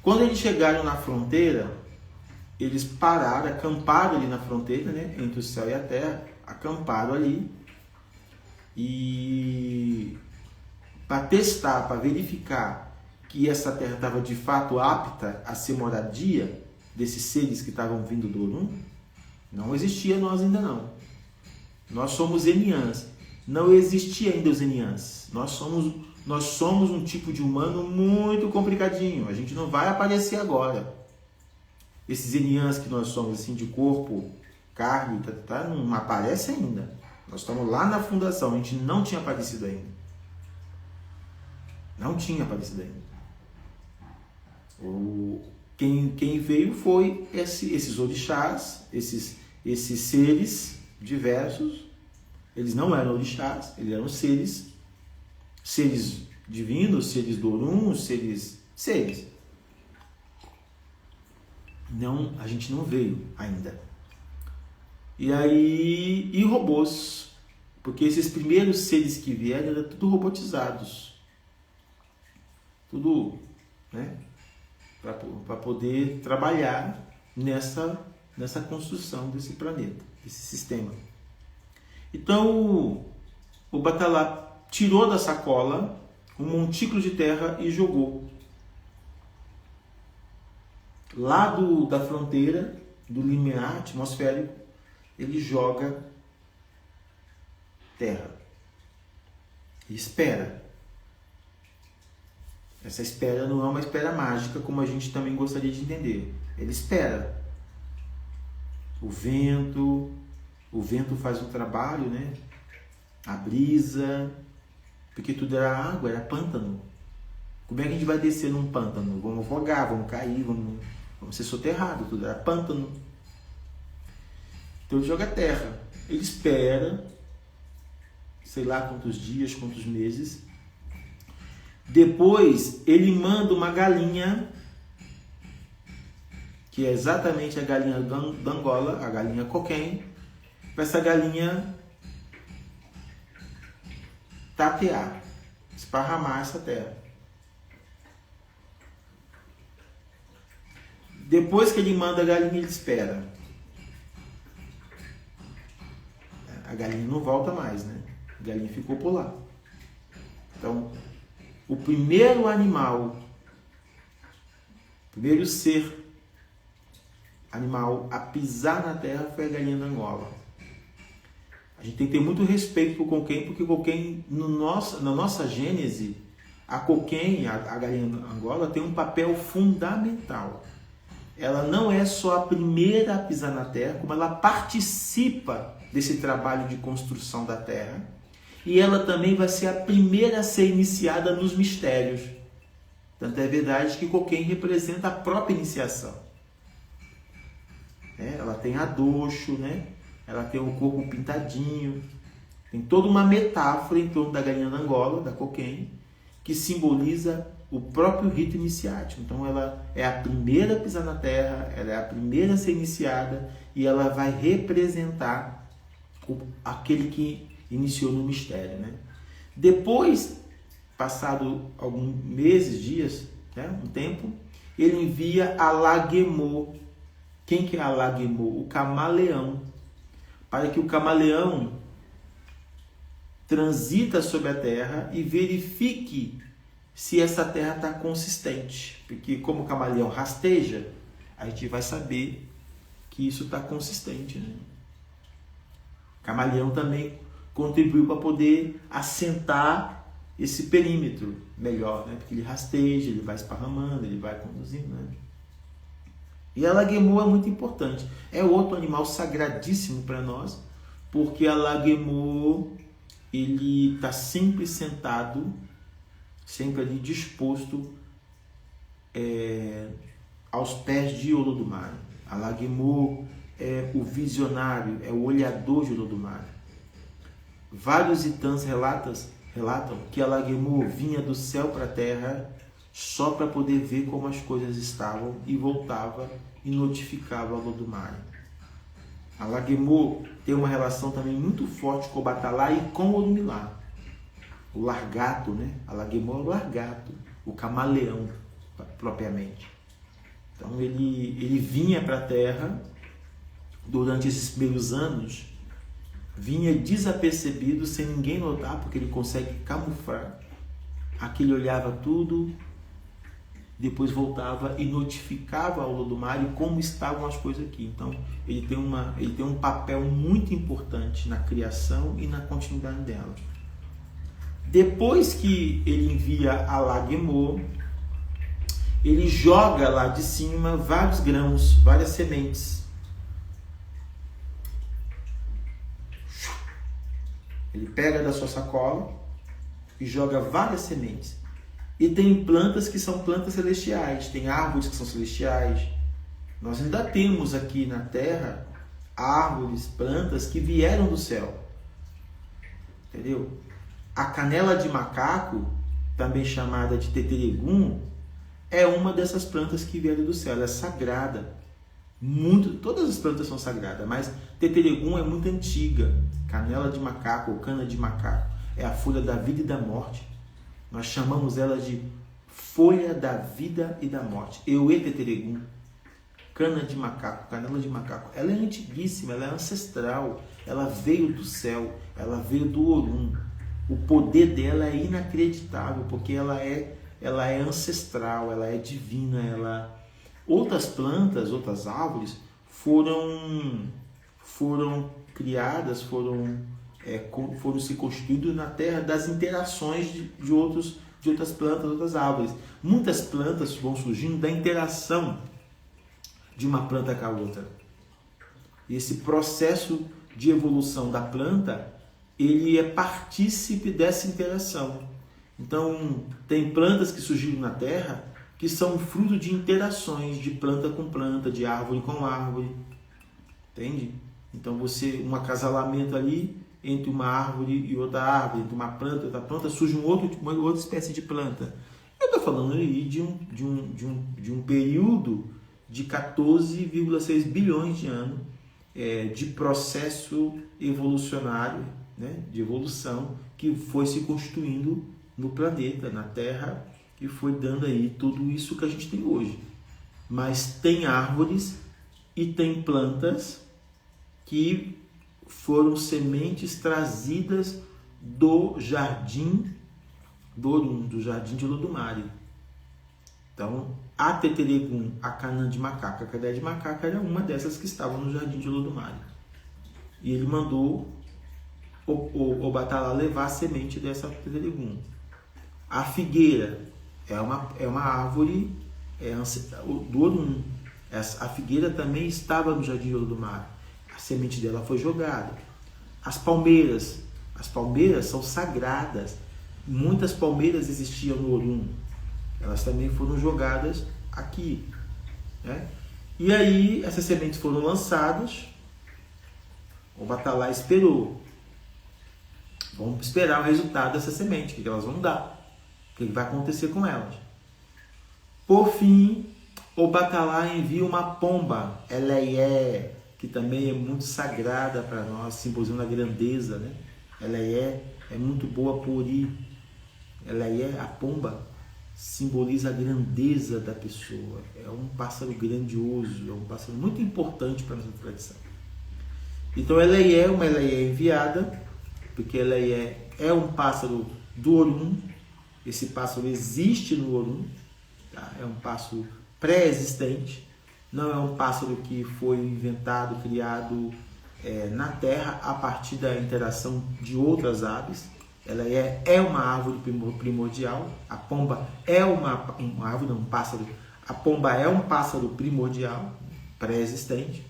Quando eles chegaram na fronteira, eles pararam, acamparam ali na fronteira, né? Entre o céu e a terra, acamparam ali. E para testar, para verificar que essa terra estava de fato apta a ser moradia desses seres que estavam vindo do Orum, não existia nós ainda não. Nós somos Eniãs. Não existia ainda os Eniãs. Nós somos um tipo de humano muito complicadinho. A gente não vai aparecer agora. Esses Eniãs que nós somos, assim, de corpo, carne, não aparece ainda. Nós estamos lá na fundação. A gente não tinha aparecido ainda. Não tinha aparecido ainda. Quem veio foi esses orixás, esses seres diversos. Eles não eram orixás, eles eram seres divinos, seres do Orum, seres. Não, a gente não veio ainda. E robôs, porque esses primeiros seres que vieram eram tudo robotizados. Tudo, né? Para poder trabalhar nessa construção desse planeta, desse sistema. Então, o Batalá tirou da sacola um montículo de terra e jogou. Lá da fronteira, do limiar atmosférico, ele joga terra. E espera. Essa espera não é uma espera mágica, como a gente também gostaria de entender. Ele espera. O vento faz um trabalho, né? A brisa, porque tudo era água, era pântano. Como é que a gente vai descer num pântano? Vamos afogar, vamos cair, vamos ser soterrados, tudo era pântano. Então ele joga terra. Ele espera, sei lá quantos dias, quantos meses. Depois ele manda uma galinha, que é exatamente a galinha da Angola, a galinha coquém, para essa galinha tatear, esparramar essa terra. Depois que ele manda a galinha, ele espera. A galinha não volta mais, né? A galinha ficou por lá. Então, o primeiro animal, o primeiro ser animal a pisar na terra foi a galinha da Angola. A gente tem que ter muito respeito por Coquém, porque Coquém, na nossa gênese, a Coquém, a galinha da Angola, tem um papel fundamental. Ela não é só a primeira a pisar na terra, como ela participa desse trabalho de construção da terra. E ela também vai ser a primeira a ser iniciada nos mistérios. Tanto é verdade que Coquém representa a própria iniciação. Ela tem adocho, né? Ela tem o corpo pintadinho. Tem toda uma metáfora em torno da galinha da Angola, da Coquém, que simboliza o próprio rito iniciático. Então ela é a primeira a pisar na terra, ela é a primeira a ser iniciada e ela vai representar aquele que iniciou no mistério, né? Depois, passado alguns meses, dias, né, um tempo, ele envia Alagemô. Quem que é Alagemô? O camaleão. Para que o camaleão transita sobre a terra e verifique se essa terra está consistente. Porque como o camaleão rasteja, a gente vai saber que isso está consistente, né? O camaleão também contribuiu para poder assentar esse perímetro melhor, né? Porque ele rasteja, ele vai esparramando, ele vai conduzindo, né? E a laguemô é muito importante. É outro animal sagradíssimo para nós, porque a laguemô, ele está sempre sentado, sempre ali disposto aos pés de Olodumare. A laguemô é o visionário, é o olhador de Olodumare. Vários itãs relatam que a laguemô vinha do céu para a terra só para poder ver como as coisas estavam e voltava e notificava a Olodumare. A laguemô tem uma relação também muito forte com o batalá e com o Orumilá. O largato, né? A laguemô é o largato, o camaleão, propriamente. Então ele vinha para a terra durante esses primeiros anos, vinha desapercebido, sem ninguém notar, porque ele consegue camuflar. Aqui ele olhava tudo, depois voltava e notificava ao Olodumare como estavam as coisas aqui. Então ele tem um papel muito importante na criação e na continuidade dela. Depois que ele envia a laguemô, ele joga lá de cima vários grãos, várias sementes. Ele pega da sua sacola e joga várias sementes. E tem plantas que são plantas celestiais, tem árvores que são celestiais. Nós ainda temos aqui na Terra árvores, plantas que vieram do céu. Entendeu? A canela de macaco, também chamada de teteregum, é uma dessas plantas que vieram do céu. Ela é sagrada. Todas as plantas são sagradas, mas teteregum é muito antiga. Canela de macaco ou cana de macaco é a folha da vida e da morte. Nós chamamos ela de folha da vida e da morte. Euê teteregum, cana de macaco, canela de macaco. Ela é antiguíssima, ela é ancestral. Ela veio do céu, ela veio do Orum. O poder dela é inacreditável, porque ela é ancestral, ela é divina. Outras plantas, outras árvores foram criadas, foram se constituídas na terra das interações de outras plantas, outras árvores. Muitas plantas vão surgindo da interação de uma planta com a outra. E esse processo de evolução da planta, ele é partícipe dessa interação. Então, tem plantas que surgiram na terra que são fruto de interações de planta com planta, de árvore com árvore. Entende? Então, um acasalamento ali entre uma árvore e outra árvore, entre uma planta e outra planta, surge uma outra espécie de planta. Eu estou falando aí de um período de 14,6 bilhões de anos de processo evolucionário, né, de evolução, que foi se constituindo no planeta, na Terra, e foi dando aí tudo isso que a gente tem hoje. Mas tem árvores e tem plantas que foram sementes trazidas do jardim do Orum, do jardim de Olodumare. Então, a teteregum, a canã de macaco, a cadeia de macaco era uma dessas que estavam no jardim de Olodumare. E ele mandou o batalá levar a semente dessa teteregum. A figueira é uma árvore do Orum. A figueira também estava no jardim de Olodumare. A semente dela foi jogada. As palmeiras são sagradas. Muitas palmeiras existiam no Orum. Elas também foram jogadas aqui, né? E aí essas sementes foram lançadas. O batalá esperou. Vamos esperar o resultado dessa semente, o que elas vão dar, o que vai acontecer com elas. Por fim, o batalá envia uma pomba, Eleie, que também é muito sagrada para nós, simbolizando a grandeza, né? Eleie é muito boa por ir. Eleie, a pomba, simboliza a grandeza da pessoa. É um pássaro grandioso, é um pássaro muito importante para a nossa tradição. Então Eleie é uma Eleie enviada, porque Eleie é um pássaro do Orum. Esse pássaro existe no Orum, tá? É um pássaro pré-existente, não é um pássaro que foi inventado, criado na Terra a partir da interação de outras aves. Ela é uma árvore primordial. A pomba é uma árvore, não, um pássaro. A pomba é um pássaro primordial, pré-existente.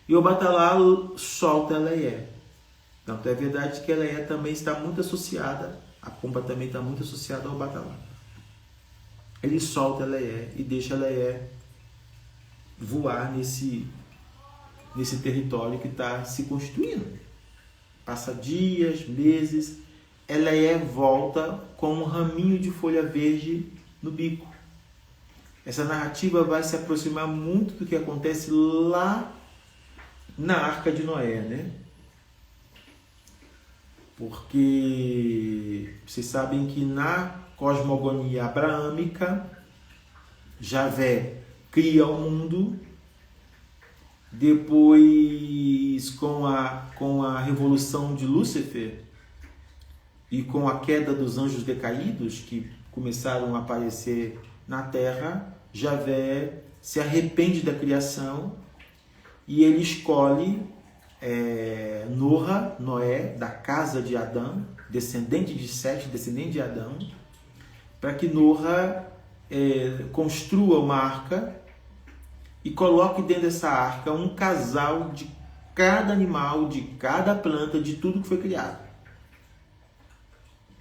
E o batalá solta a Eleia. Tanto é verdade que a Eleia também está muito associada, a pomba também está muito associada ao batalá. Ele solta a Eleia e deixa a Eleia voar nesse território que está se constituindo. Passa dias, meses, Eleia volta com um raminho de folha verde no bico. Essa narrativa vai se aproximar muito do que acontece lá na Arca de Noé, né? Porque vocês sabem que na cosmogonia abraâmica, Javé cria o mundo, depois com a revolução de Lúcifer e com a queda dos anjos decaídos que começaram a aparecer na Terra, Javé se arrepende da criação e ele escolhe Noé, da casa de Adão, descendente de Sete, descendente de Adão, para que Noé construa uma arca e coloque dentro dessa arca um casal de cada animal, de cada planta, de tudo que foi criado.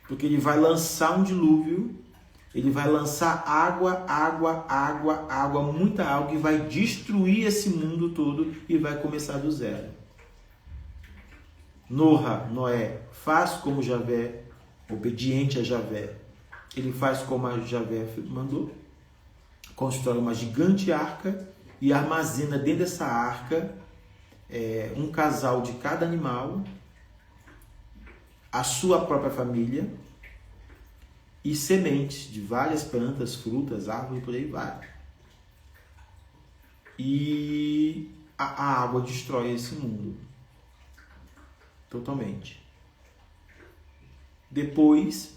Porque ele vai lançar um dilúvio, ele vai lançar água, muita água, e vai destruir esse mundo todo e vai começar do zero. Noé faz como Javé, obediente a Javé. Ele faz como a Javé mandou, constrói uma gigante arca e armazena dentro dessa arca um casal de cada animal, a sua própria família e sementes de várias plantas, frutas, árvores, por aí vai. E a água destrói esse mundo totalmente. Depois,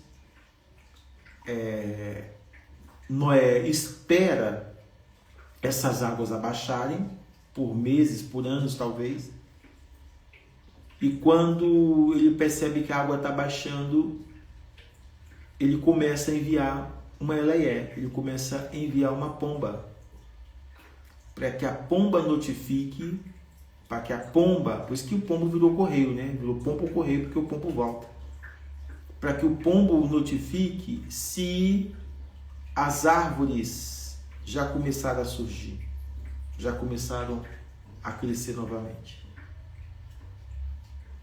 Noé espera essas águas abaixarem por meses, por anos talvez. E quando ele percebe que a água está baixando, ele começa a enviar uma Eleia, ele começa a enviar uma pomba, para que a pomba notifique, para que a pomba, por isso que o pombo virou correio, né? Virou pombo correio, porque o pombo volta. Para que o pombo notifique se as árvores já começaram a surgir, já começaram a crescer novamente.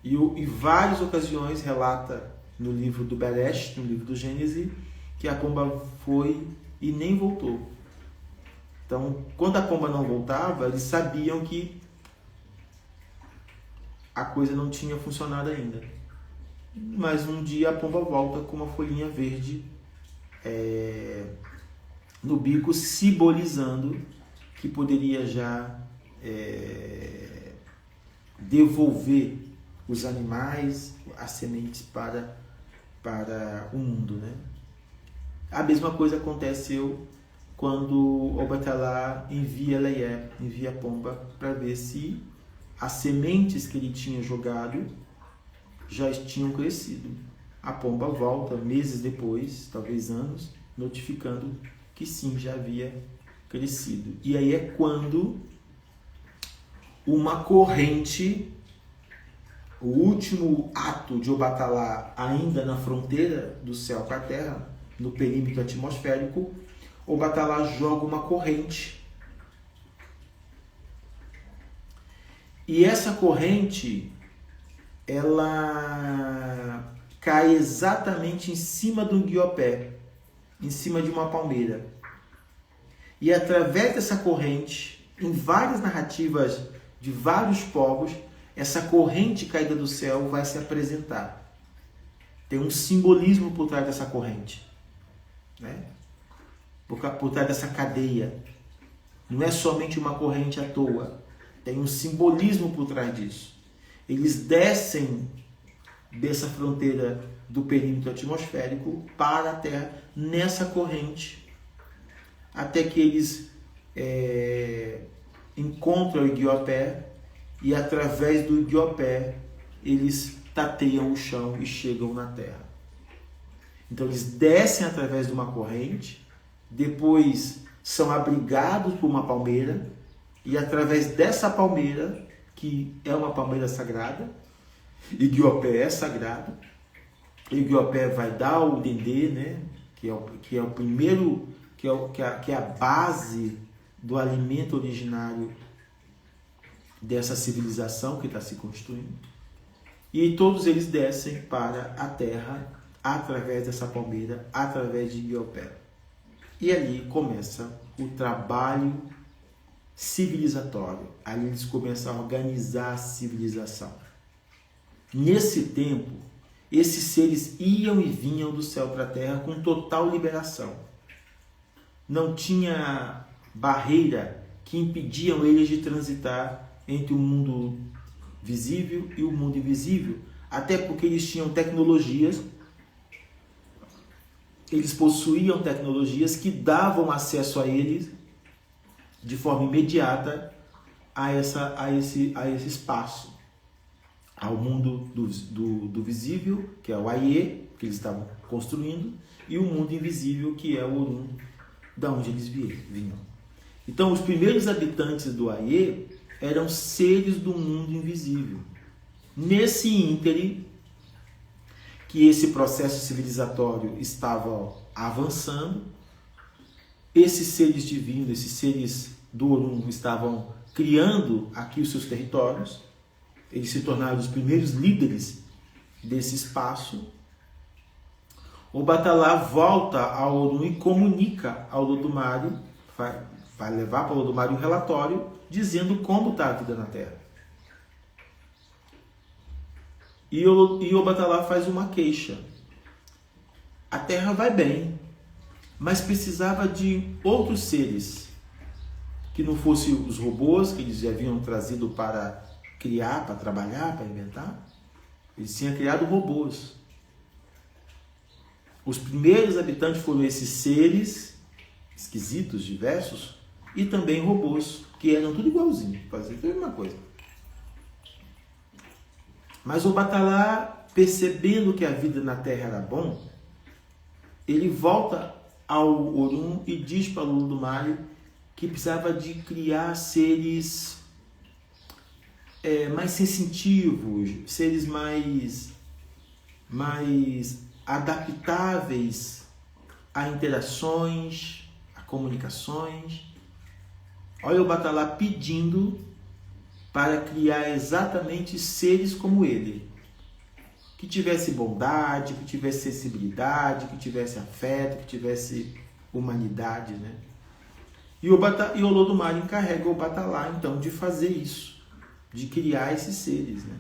E várias ocasiões relata no livro do Bereshit, no livro do Gênesis, que a pomba foi e nem voltou. Então, quando a pomba não voltava, eles sabiam que a coisa não tinha funcionado ainda. Mas um dia a pomba volta com uma folhinha verde no bico, simbolizando que poderia já devolver os animais, as sementes para o mundo, né? A mesma coisa aconteceu quando o batalá envia Eleia, envia a pomba, para ver se as sementes que ele tinha jogado já tinham crescido. A pomba volta meses depois, talvez anos, notificando que sim, já havia crescido. E aí é quando uma corrente, o último ato de Obatalá, ainda na fronteira do céu com a terra, no perímetro atmosférico, Obatalá joga uma corrente. E essa corrente, ela cai exatamente em cima de um guiopé, em cima de uma palmeira. E através dessa corrente, em várias narrativas de vários povos, essa corrente caída do céu vai se apresentar. Tem um simbolismo por trás dessa corrente, né? Por trás dessa cadeia. Não é somente uma corrente à toa. Tem um simbolismo por trás disso. Eles descem dessa fronteira do perímetro atmosférico para a Terra nessa corrente, até que eles encontram o Igiopé, e através do Igiopé eles tateiam o chão e chegam na terra. Então eles descem através de uma corrente, depois são abrigados por uma palmeira, e através dessa palmeira, que é uma palmeira sagrada, Igiopé é sagrado, Igiopé vai dar o dendê, né? que é o primeiro, que é a base do alimento originário dessa civilização que está se construindo. E todos eles descem para a terra através dessa palmeira, através de Igiopé. E ali começa o trabalho civilizatório. Ali eles começam a organizar a civilização. Nesse tempo, esses seres iam e vinham do céu para a terra com total liberação. Não tinha barreira que impediam eles de transitar entre o mundo visível e o mundo invisível, até porque eles tinham tecnologias, eles possuíam tecnologias que davam acesso a eles de forma imediata a esse espaço, ao mundo do visível, que é o Aie, que eles estavam construindo, e o mundo invisível, que é o Orun, da onde eles vinham. Então, os primeiros habitantes do Aie eram seres do mundo invisível. Nesse ínterim, que esse processo civilizatório estava avançando, esses seres divinos, esses seres do Orun estavam criando aqui os seus territórios, eles se tornaram os primeiros líderes desse espaço. O Batalá volta ao Orun e comunica ao Olodumare, vai levar para o Olodumare um relatório dizendo como está a vida na Terra. E o Batalá faz uma queixa. A Terra vai bem, mas precisava de outros seres, que não fossem os robôs que eles já haviam trazido para criar, para trabalhar, para inventar. Eles tinham criado robôs. Os primeiros habitantes foram esses seres esquisitos, diversos, e também robôs, que eram tudo igualzinho, faziam a mesma coisa. Mas o Batalá, percebendo que a vida na Terra era bom, ele volta ao Orun e diz para o Olodumare que precisava de criar seres mais sensitivos, seres mais adaptáveis a interações, a comunicações. Olha o Batalá pedindo para criar exatamente seres como ele, que tivesse bondade, que tivesse sensibilidade, que tivesse afeto, que tivesse humanidade, né? E o Olodumare encarrega o Batalá, então, de fazer isso, de criar esses seres, né?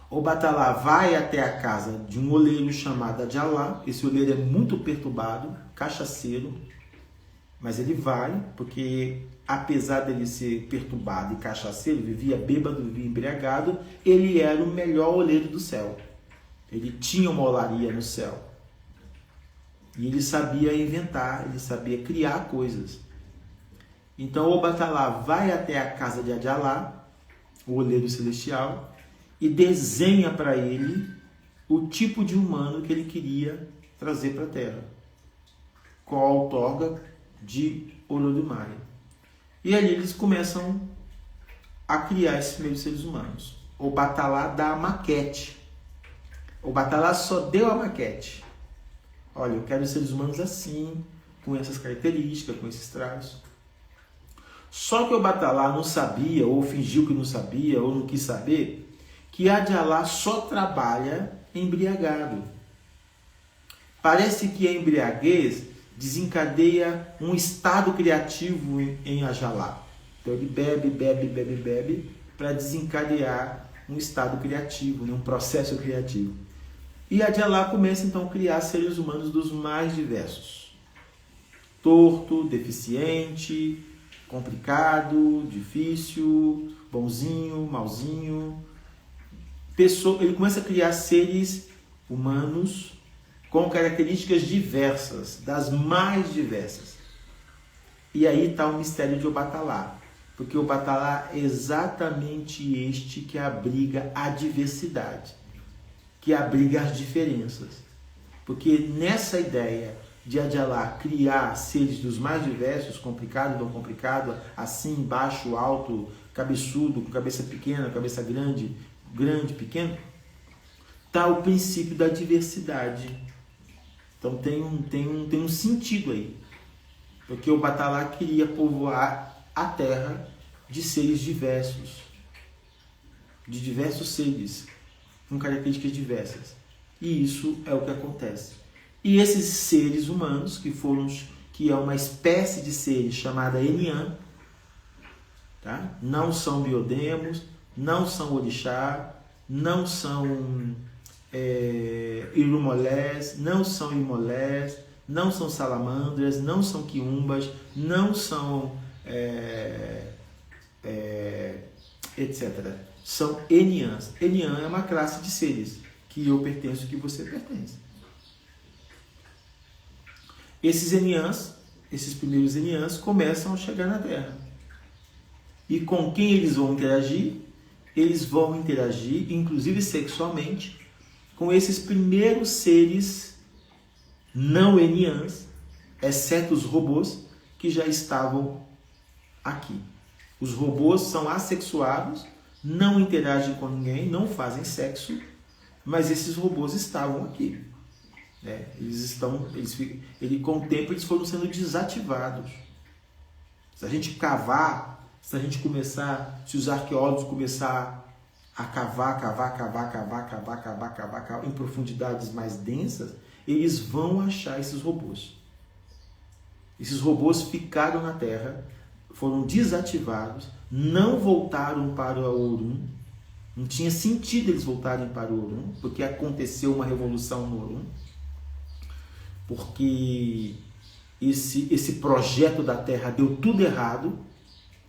O Batalá vai até a casa de um oleiro chamado Adjalá. Esse oleiro é muito perturbado, cachaceiro, mas ele vai, porque apesar dele ser perturbado e cachaceiro, vivia bêbado, vivia embriagado, ele era o melhor oleiro do céu. Ele tinha uma olaria no céu. E ele sabia inventar, ele sabia criar coisas. Então o Batalá vai até a casa de Adjalá, o oleiro celestial, e desenha para ele o tipo de humano que ele queria trazer para a Terra, com a outorga de Olodumare. E ali eles começam a criar esses primeiros seres humanos. O Batalá dá a maquete. O Batalá só deu a maquete. Olha, eu quero seres humanos assim, com essas características, com esses traços. Só que o Batalá não sabia, ou fingiu que não sabia, ou não quis saber, que Adjalá só trabalha embriagado. Parece que a embriaguez desencadeia um estado criativo em Adjalá. Então ele bebe para desencadear um estado criativo, um processo criativo. E Adjalá começa então a criar seres humanos dos mais diversos. Torto, deficiente, complicado, difícil, bonzinho, malzinho. Ele começa a criar seres humanos com características diversas, das mais diversas. E aí está o mistério de Obatalá. Porque o Batalá é exatamente este que abriga a diversidade, que abriga as diferenças. Porque nessa ideia de Adjalá criar seres dos mais diversos, complicado, não complicado, assim, baixo, alto, cabeçudo, com cabeça pequena, cabeça grande, grande, pequeno, está o princípio da diversidade. Então tem um sentido aí. Porque o Batalá queria povoar a terra de seres diversos. De diversos seres, com características diversas. E isso é o que acontece. E esses seres humanos, que é uma espécie de seres chamada Enian, tá? Não são biodemos, não são orixá, não são irumolés, não são imolés, não são salamandras, não são quiumbas, não são etc. São Enians. Enian é uma classe de seres que eu pertenço, que você pertence. Esses Enians, esses primeiros Enians, começam a chegar na Terra. E com quem eles vão interagir? Eles vão interagir, inclusive sexualmente, com esses primeiros seres não Enians, exceto os robôs, que já estavam aqui. Os robôs são assexuados, não interagem com ninguém, não fazem sexo, mas esses robôs estavam aqui. Com o tempo eles foram sendo desativados. Se a gente cavar, se os arqueólogos começar a cavar em profundidades mais densas, eles vão achar esses robôs. Esses robôs ficaram na Terra, foram desativados, não voltaram para o Orun. Não tinha sentido eles voltarem para o Orun, porque aconteceu uma revolução no Orun. Porque esse projeto da Terra deu tudo errado.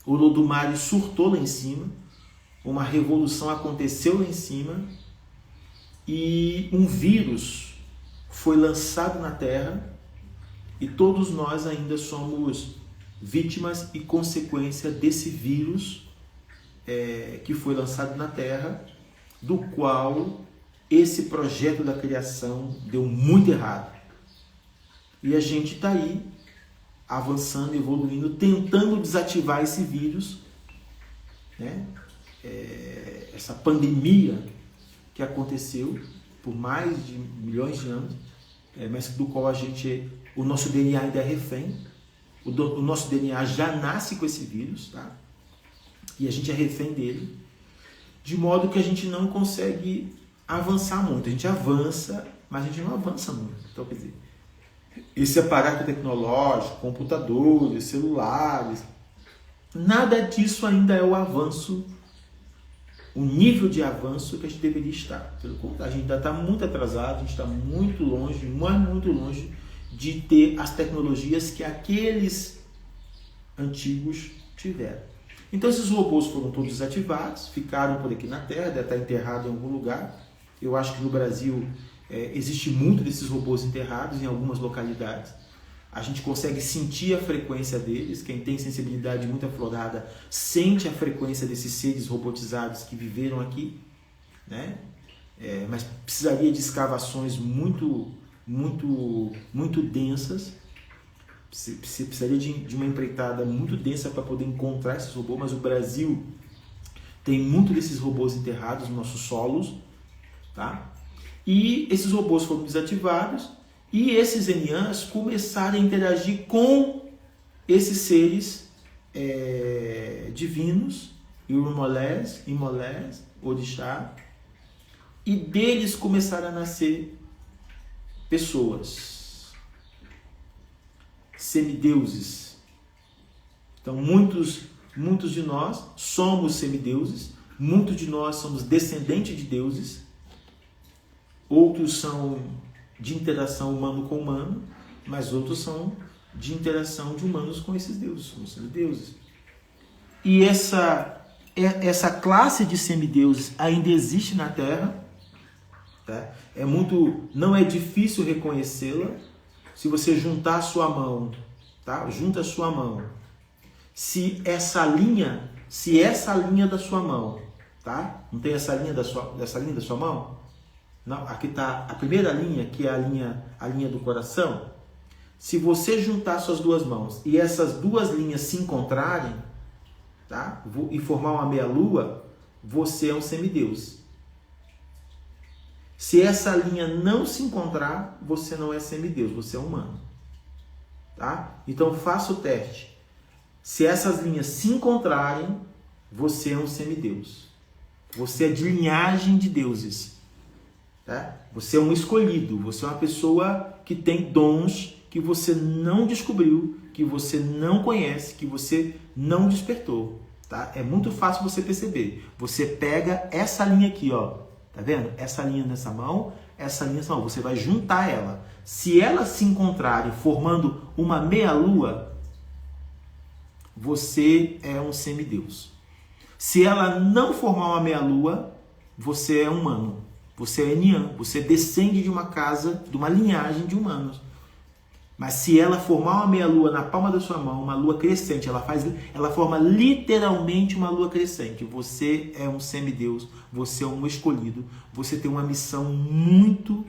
O Olodumare surtou lá em cima. Uma revolução aconteceu lá em cima. E um vírus foi lançado na Terra. E todos nós ainda somos vítimas e consequência desse vírus que foi lançado na Terra, do qual esse projeto da criação deu muito errado. E a gente está aí, avançando, evoluindo, tentando desativar esse vírus, né? Essa pandemia que aconteceu por mais de milhões de anos, mas do qual o nosso DNA ainda é refém. O nosso DNA já nasce com esse vírus, tá? E a gente é refém dele, de modo que a gente não consegue avançar muito. A gente avança, mas a gente não avança muito. Então, quer dizer, esse aparato tecnológico, computadores, celulares, nada disso ainda é o avanço, o nível de avanço que a gente deveria estar. Pelo contrário, a gente ainda está muito atrasado, a gente está muito longe, muito longe de ter as tecnologias que aqueles antigos tiveram. Então esses robôs foram todos desativados, ficaram por aqui na Terra, deve estar enterrado em algum lugar. Eu acho que no Brasil existe muito desses robôs enterrados em algumas localidades. A gente consegue sentir a frequência deles. Quem tem sensibilidade muito aflorada sente a frequência desses seres robotizados que viveram aqui, né? Mas precisaria de escavações muito densas. Você precisaria de uma empreitada muito densa para poder encontrar esses robôs, mas o Brasil tem muito desses robôs enterrados nos nossos solos, tá? E esses robôs foram desativados e esses Enians começaram a interagir com esses seres divinos, Irumolés, Imolés, Orixá, e deles começaram a nascer pessoas, semideuses. Então muitos de nós somos semideuses, muitos de nós somos descendentes de deuses, outros são de interação humano com humano, mas outros são de interação de humanos com esses deuses, somos semideuses. E essa classe de semideuses ainda existe na Terra, tá? Não é difícil reconhecê-la. Se você juntar a sua mão, tá? Junta a sua mão se essa linha da sua mão, tá? Não tem essa linha da sua mão? Não, aqui está a primeira linha, que é a linha do coração. Se você juntar suas duas mãos e essas duas linhas se encontrarem, tá? E formar uma meia-lua, você é um semideus. Se essa linha não se encontrar, você não é semideus, você é humano. Tá? Então faça o teste. Se essas linhas se encontrarem, você é um semideus. Você é de linhagem de deuses. Tá? Você é um escolhido, você é uma pessoa que tem dons que você não descobriu, que você não conhece, que você não despertou. Tá? É muito fácil você perceber. Você pega essa linha aqui, ó. Tá vendo? Essa linha nessa mão, essa linha nessa mão. Você vai juntar ela. Se elas se encontrarem formando uma meia-lua, você é um semideus. Se ela não formar uma meia-lua, você é humano. Você é enian. Você descende de uma casa, de uma linhagem de humanos. Mas se ela formar uma meia-lua na palma da sua mão, uma lua crescente, ela forma literalmente uma lua crescente. Você é um semideus, você é um escolhido, você tem uma missão muito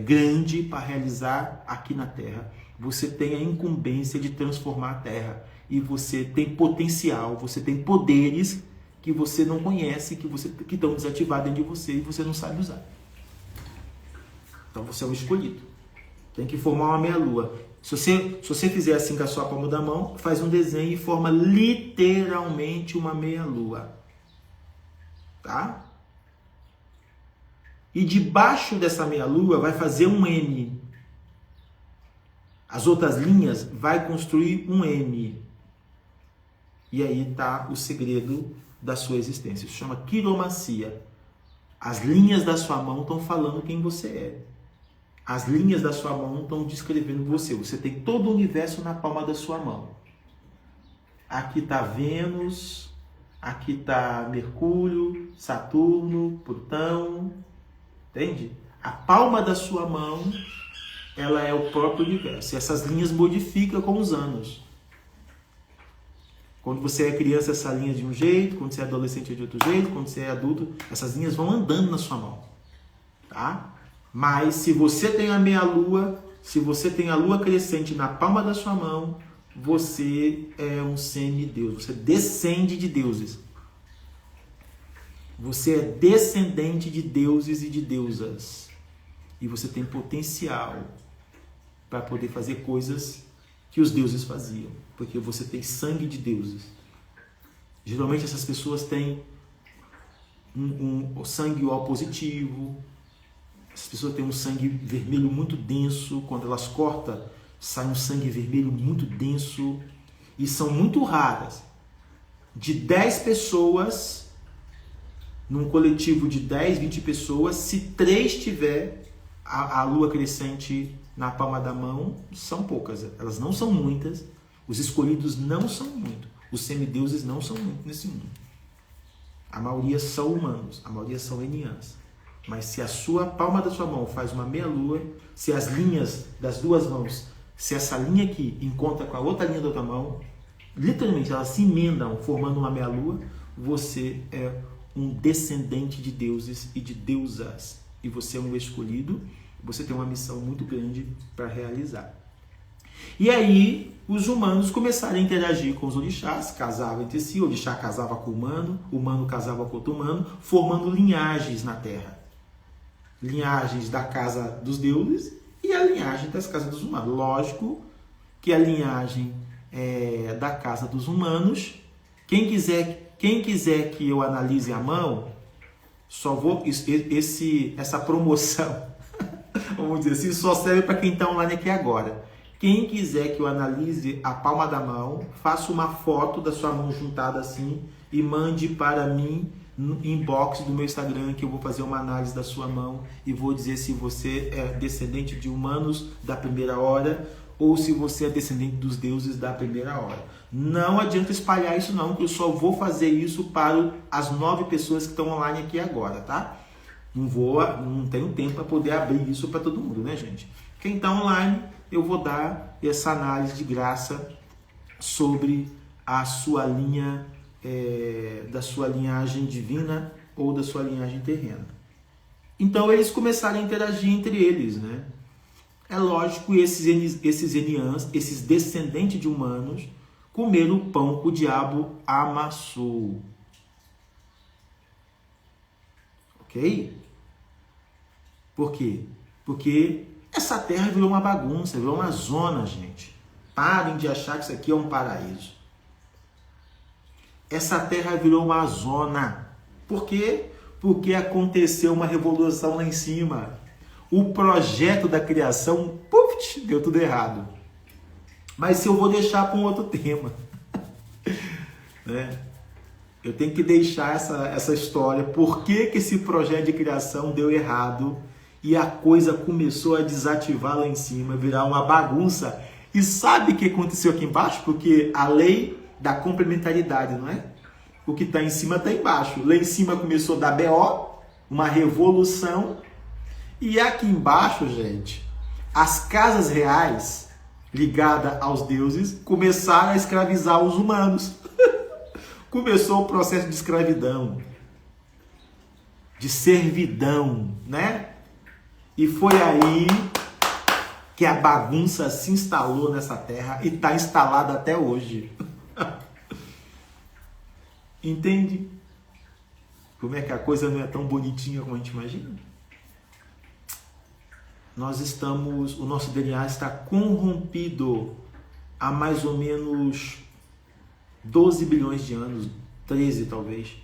grande para realizar aqui na Terra. Você tem a incumbência de transformar a Terra. E você tem potencial, você tem poderes que você não conhece, que estão desativados dentro de você e você não sabe usar. Então você é um escolhido. Tem que formar uma meia-lua. Se você fizer assim com a sua palma da mão, faz um desenho e forma literalmente uma meia-lua. Tá? E debaixo dessa meia-lua vai fazer um M. As outras linhas vai construir um M. E aí está o segredo da sua existência. Isso chama quiromancia. As linhas da sua mão estão falando quem você é. As linhas da sua mão estão descrevendo você. Você tem todo o universo na palma da sua mão. Aqui está Vênus, aqui está Mercúrio, Saturno, Plutão. Entende? A palma da sua mão, ela é o próprio universo. E essas linhas modificam com os anos. Quando você é criança, essa linha é de um jeito. Quando você é adolescente, é de outro jeito. Quando você é adulto, essas linhas vão andando na sua mão. Tá? Mas se você tem a meia-lua, se você tem a lua crescente na palma da sua mão, você é um semideus. Você descende de deuses. Você é descendente de deuses e de deusas. E você tem potencial para poder fazer coisas que os deuses faziam. Porque você tem sangue de deuses. Geralmente essas pessoas têm um sangue O positivo. As pessoas têm um sangue vermelho muito denso. Quando elas cortam, sai um sangue vermelho muito denso. E são muito raras. De 10 pessoas, num coletivo de 10, 20 pessoas, se 3 tiver a lua crescente na palma da mão, são poucas. Elas não são muitas. Os escolhidos não são muitos. Os semideuses não são muitos nesse mundo. A maioria são humanos. A maioria são enians. Mas se a sua palma da sua mão faz uma meia-lua, se as linhas das duas mãos, se essa linha aqui encontra com a outra linha da outra mão, literalmente elas se emendam formando uma meia-lua, você é um descendente de deuses e de deusas. E você é um escolhido, você tem uma missão muito grande para realizar. E aí os humanos começaram a interagir com os orixás, casavam entre si, o orixá casava com o humano casava com outro humano, formando linhagens na Terra. Linhagens da casa dos deuses e a linhagem das casas dos humanos. Lógico que a linhagem da casa dos humanos, quem quiser que eu analise a mão, só vou essa promoção, vamos dizer assim, só serve para quem está online aqui agora. Quem quiser que eu analise a palma da mão, faça uma foto da sua mão juntada assim e mande para mim no inbox do meu Instagram, que eu vou fazer uma análise da sua mão e vou dizer se você é descendente de humanos da primeira hora ou se você é descendente dos deuses da primeira hora. Não adianta espalhar isso não, que eu só vou fazer isso para as 9 pessoas que estão online aqui agora, tá? Não tenho tempo para poder abrir isso para todo mundo, né, gente? Quem está online, eu vou dar essa análise de graça sobre a sua linha, da sua linhagem divina ou da sua linhagem terrena. Então eles começaram a interagir entre eles, né? É lógico, esses descendentes de humanos comeram o pão que o diabo amassou. Ok? Por quê? Porque essa terra virou uma bagunça, virou uma zona, gente. Parem de achar que isso aqui é um paraíso. Essa terra virou uma zona. Por quê? Porque aconteceu uma revolução lá em cima. O projeto da criação, puf, deu tudo errado. Mas eu vou deixar para um outro tema. Né? Eu tenho que deixar essa história. Por que esse projeto de criação deu errado e a coisa começou a desativar lá em cima, virar uma bagunça. E sabe o que aconteceu aqui embaixo? Porque a lei da complementaridade, não é? O que está em cima está embaixo. Lá em cima começou a dar BO, uma revolução. E aqui embaixo, gente, as casas reais ligadas aos deuses começaram a escravizar os humanos. Começou o processo de escravidão, de servidão, né? E foi aí que a bagunça se instalou nessa terra e está instalada até hoje. Entende? Como é que a coisa não é tão bonitinha como a gente imagina? O nosso DNA está corrompido há mais ou menos 12 bilhões de anos, 13 talvez.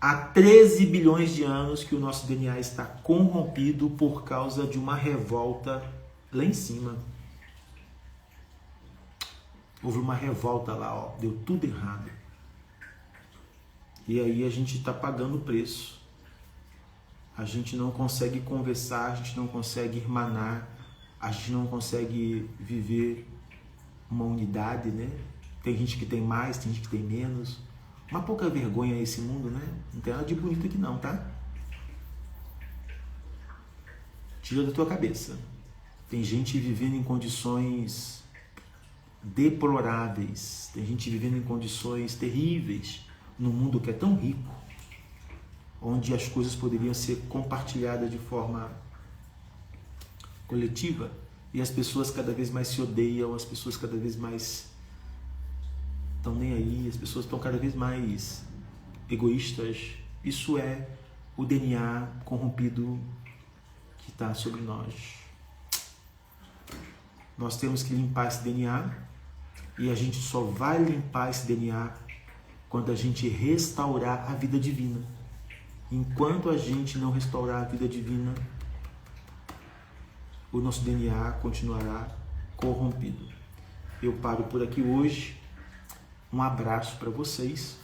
Há 13 bilhões de anos que o nosso DNA está corrompido por causa de uma revolta lá em cima. Houve uma revolta lá, ó, deu tudo errado. E aí a gente está pagando o preço. A gente não consegue conversar, a gente não consegue irmanar, a gente não consegue viver uma unidade, né? Tem gente que tem mais, tem gente que tem menos. Uma pouca vergonha esse mundo, né? Não tem nada de bonito aqui não, tá? Tira da tua cabeça. Tem gente vivendo em condições deploráveis. Tem gente vivendo em condições terríveis. Num mundo que é tão rico. Onde as coisas poderiam ser compartilhadas de forma coletiva. E as pessoas cada vez mais se odeiam. As pessoas cada vez mais estão nem aí, as pessoas estão cada vez mais egoístas. Isso é o DNA corrompido que está sobre nós. Nós temos que limpar esse DNA e a gente só vai limpar esse DNA quando a gente restaurar a vida divina. Enquanto a gente não restaurar a vida divina, o nosso DNA continuará corrompido. Eu paro por aqui hoje. Um abraço para vocês.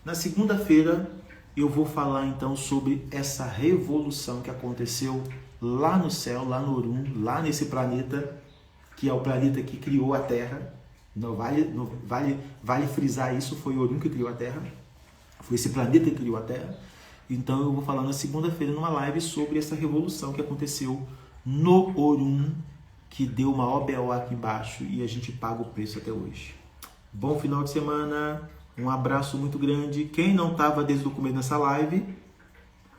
Na segunda-feira eu vou falar então sobre essa revolução que aconteceu lá no céu, lá no Orun, lá nesse planeta, que é o planeta que criou a Terra. Vale frisar isso, foi o Orun que criou a Terra. Foi esse planeta que criou a Terra. Então eu vou falar na segunda-feira numa live sobre essa revolução que aconteceu no Orun, que deu uma OBO aqui embaixo e a gente paga o preço até hoje. Bom final de semana, um abraço muito grande. Quem não estava desde o começo dessa live,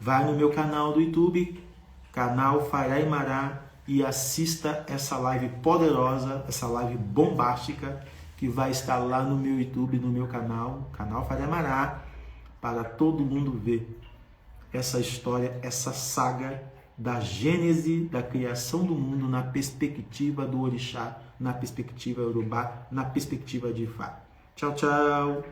vai no meu canal do YouTube, canal Farai Mará, e assista essa live poderosa, essa live bombástica, que vai estar lá no meu YouTube, no meu canal Farai Mará, para todo mundo ver essa história, essa saga da gênese, da criação do mundo na perspectiva do Orixá, na perspectiva Urubá, na perspectiva de Ifá. Tchau, tchau!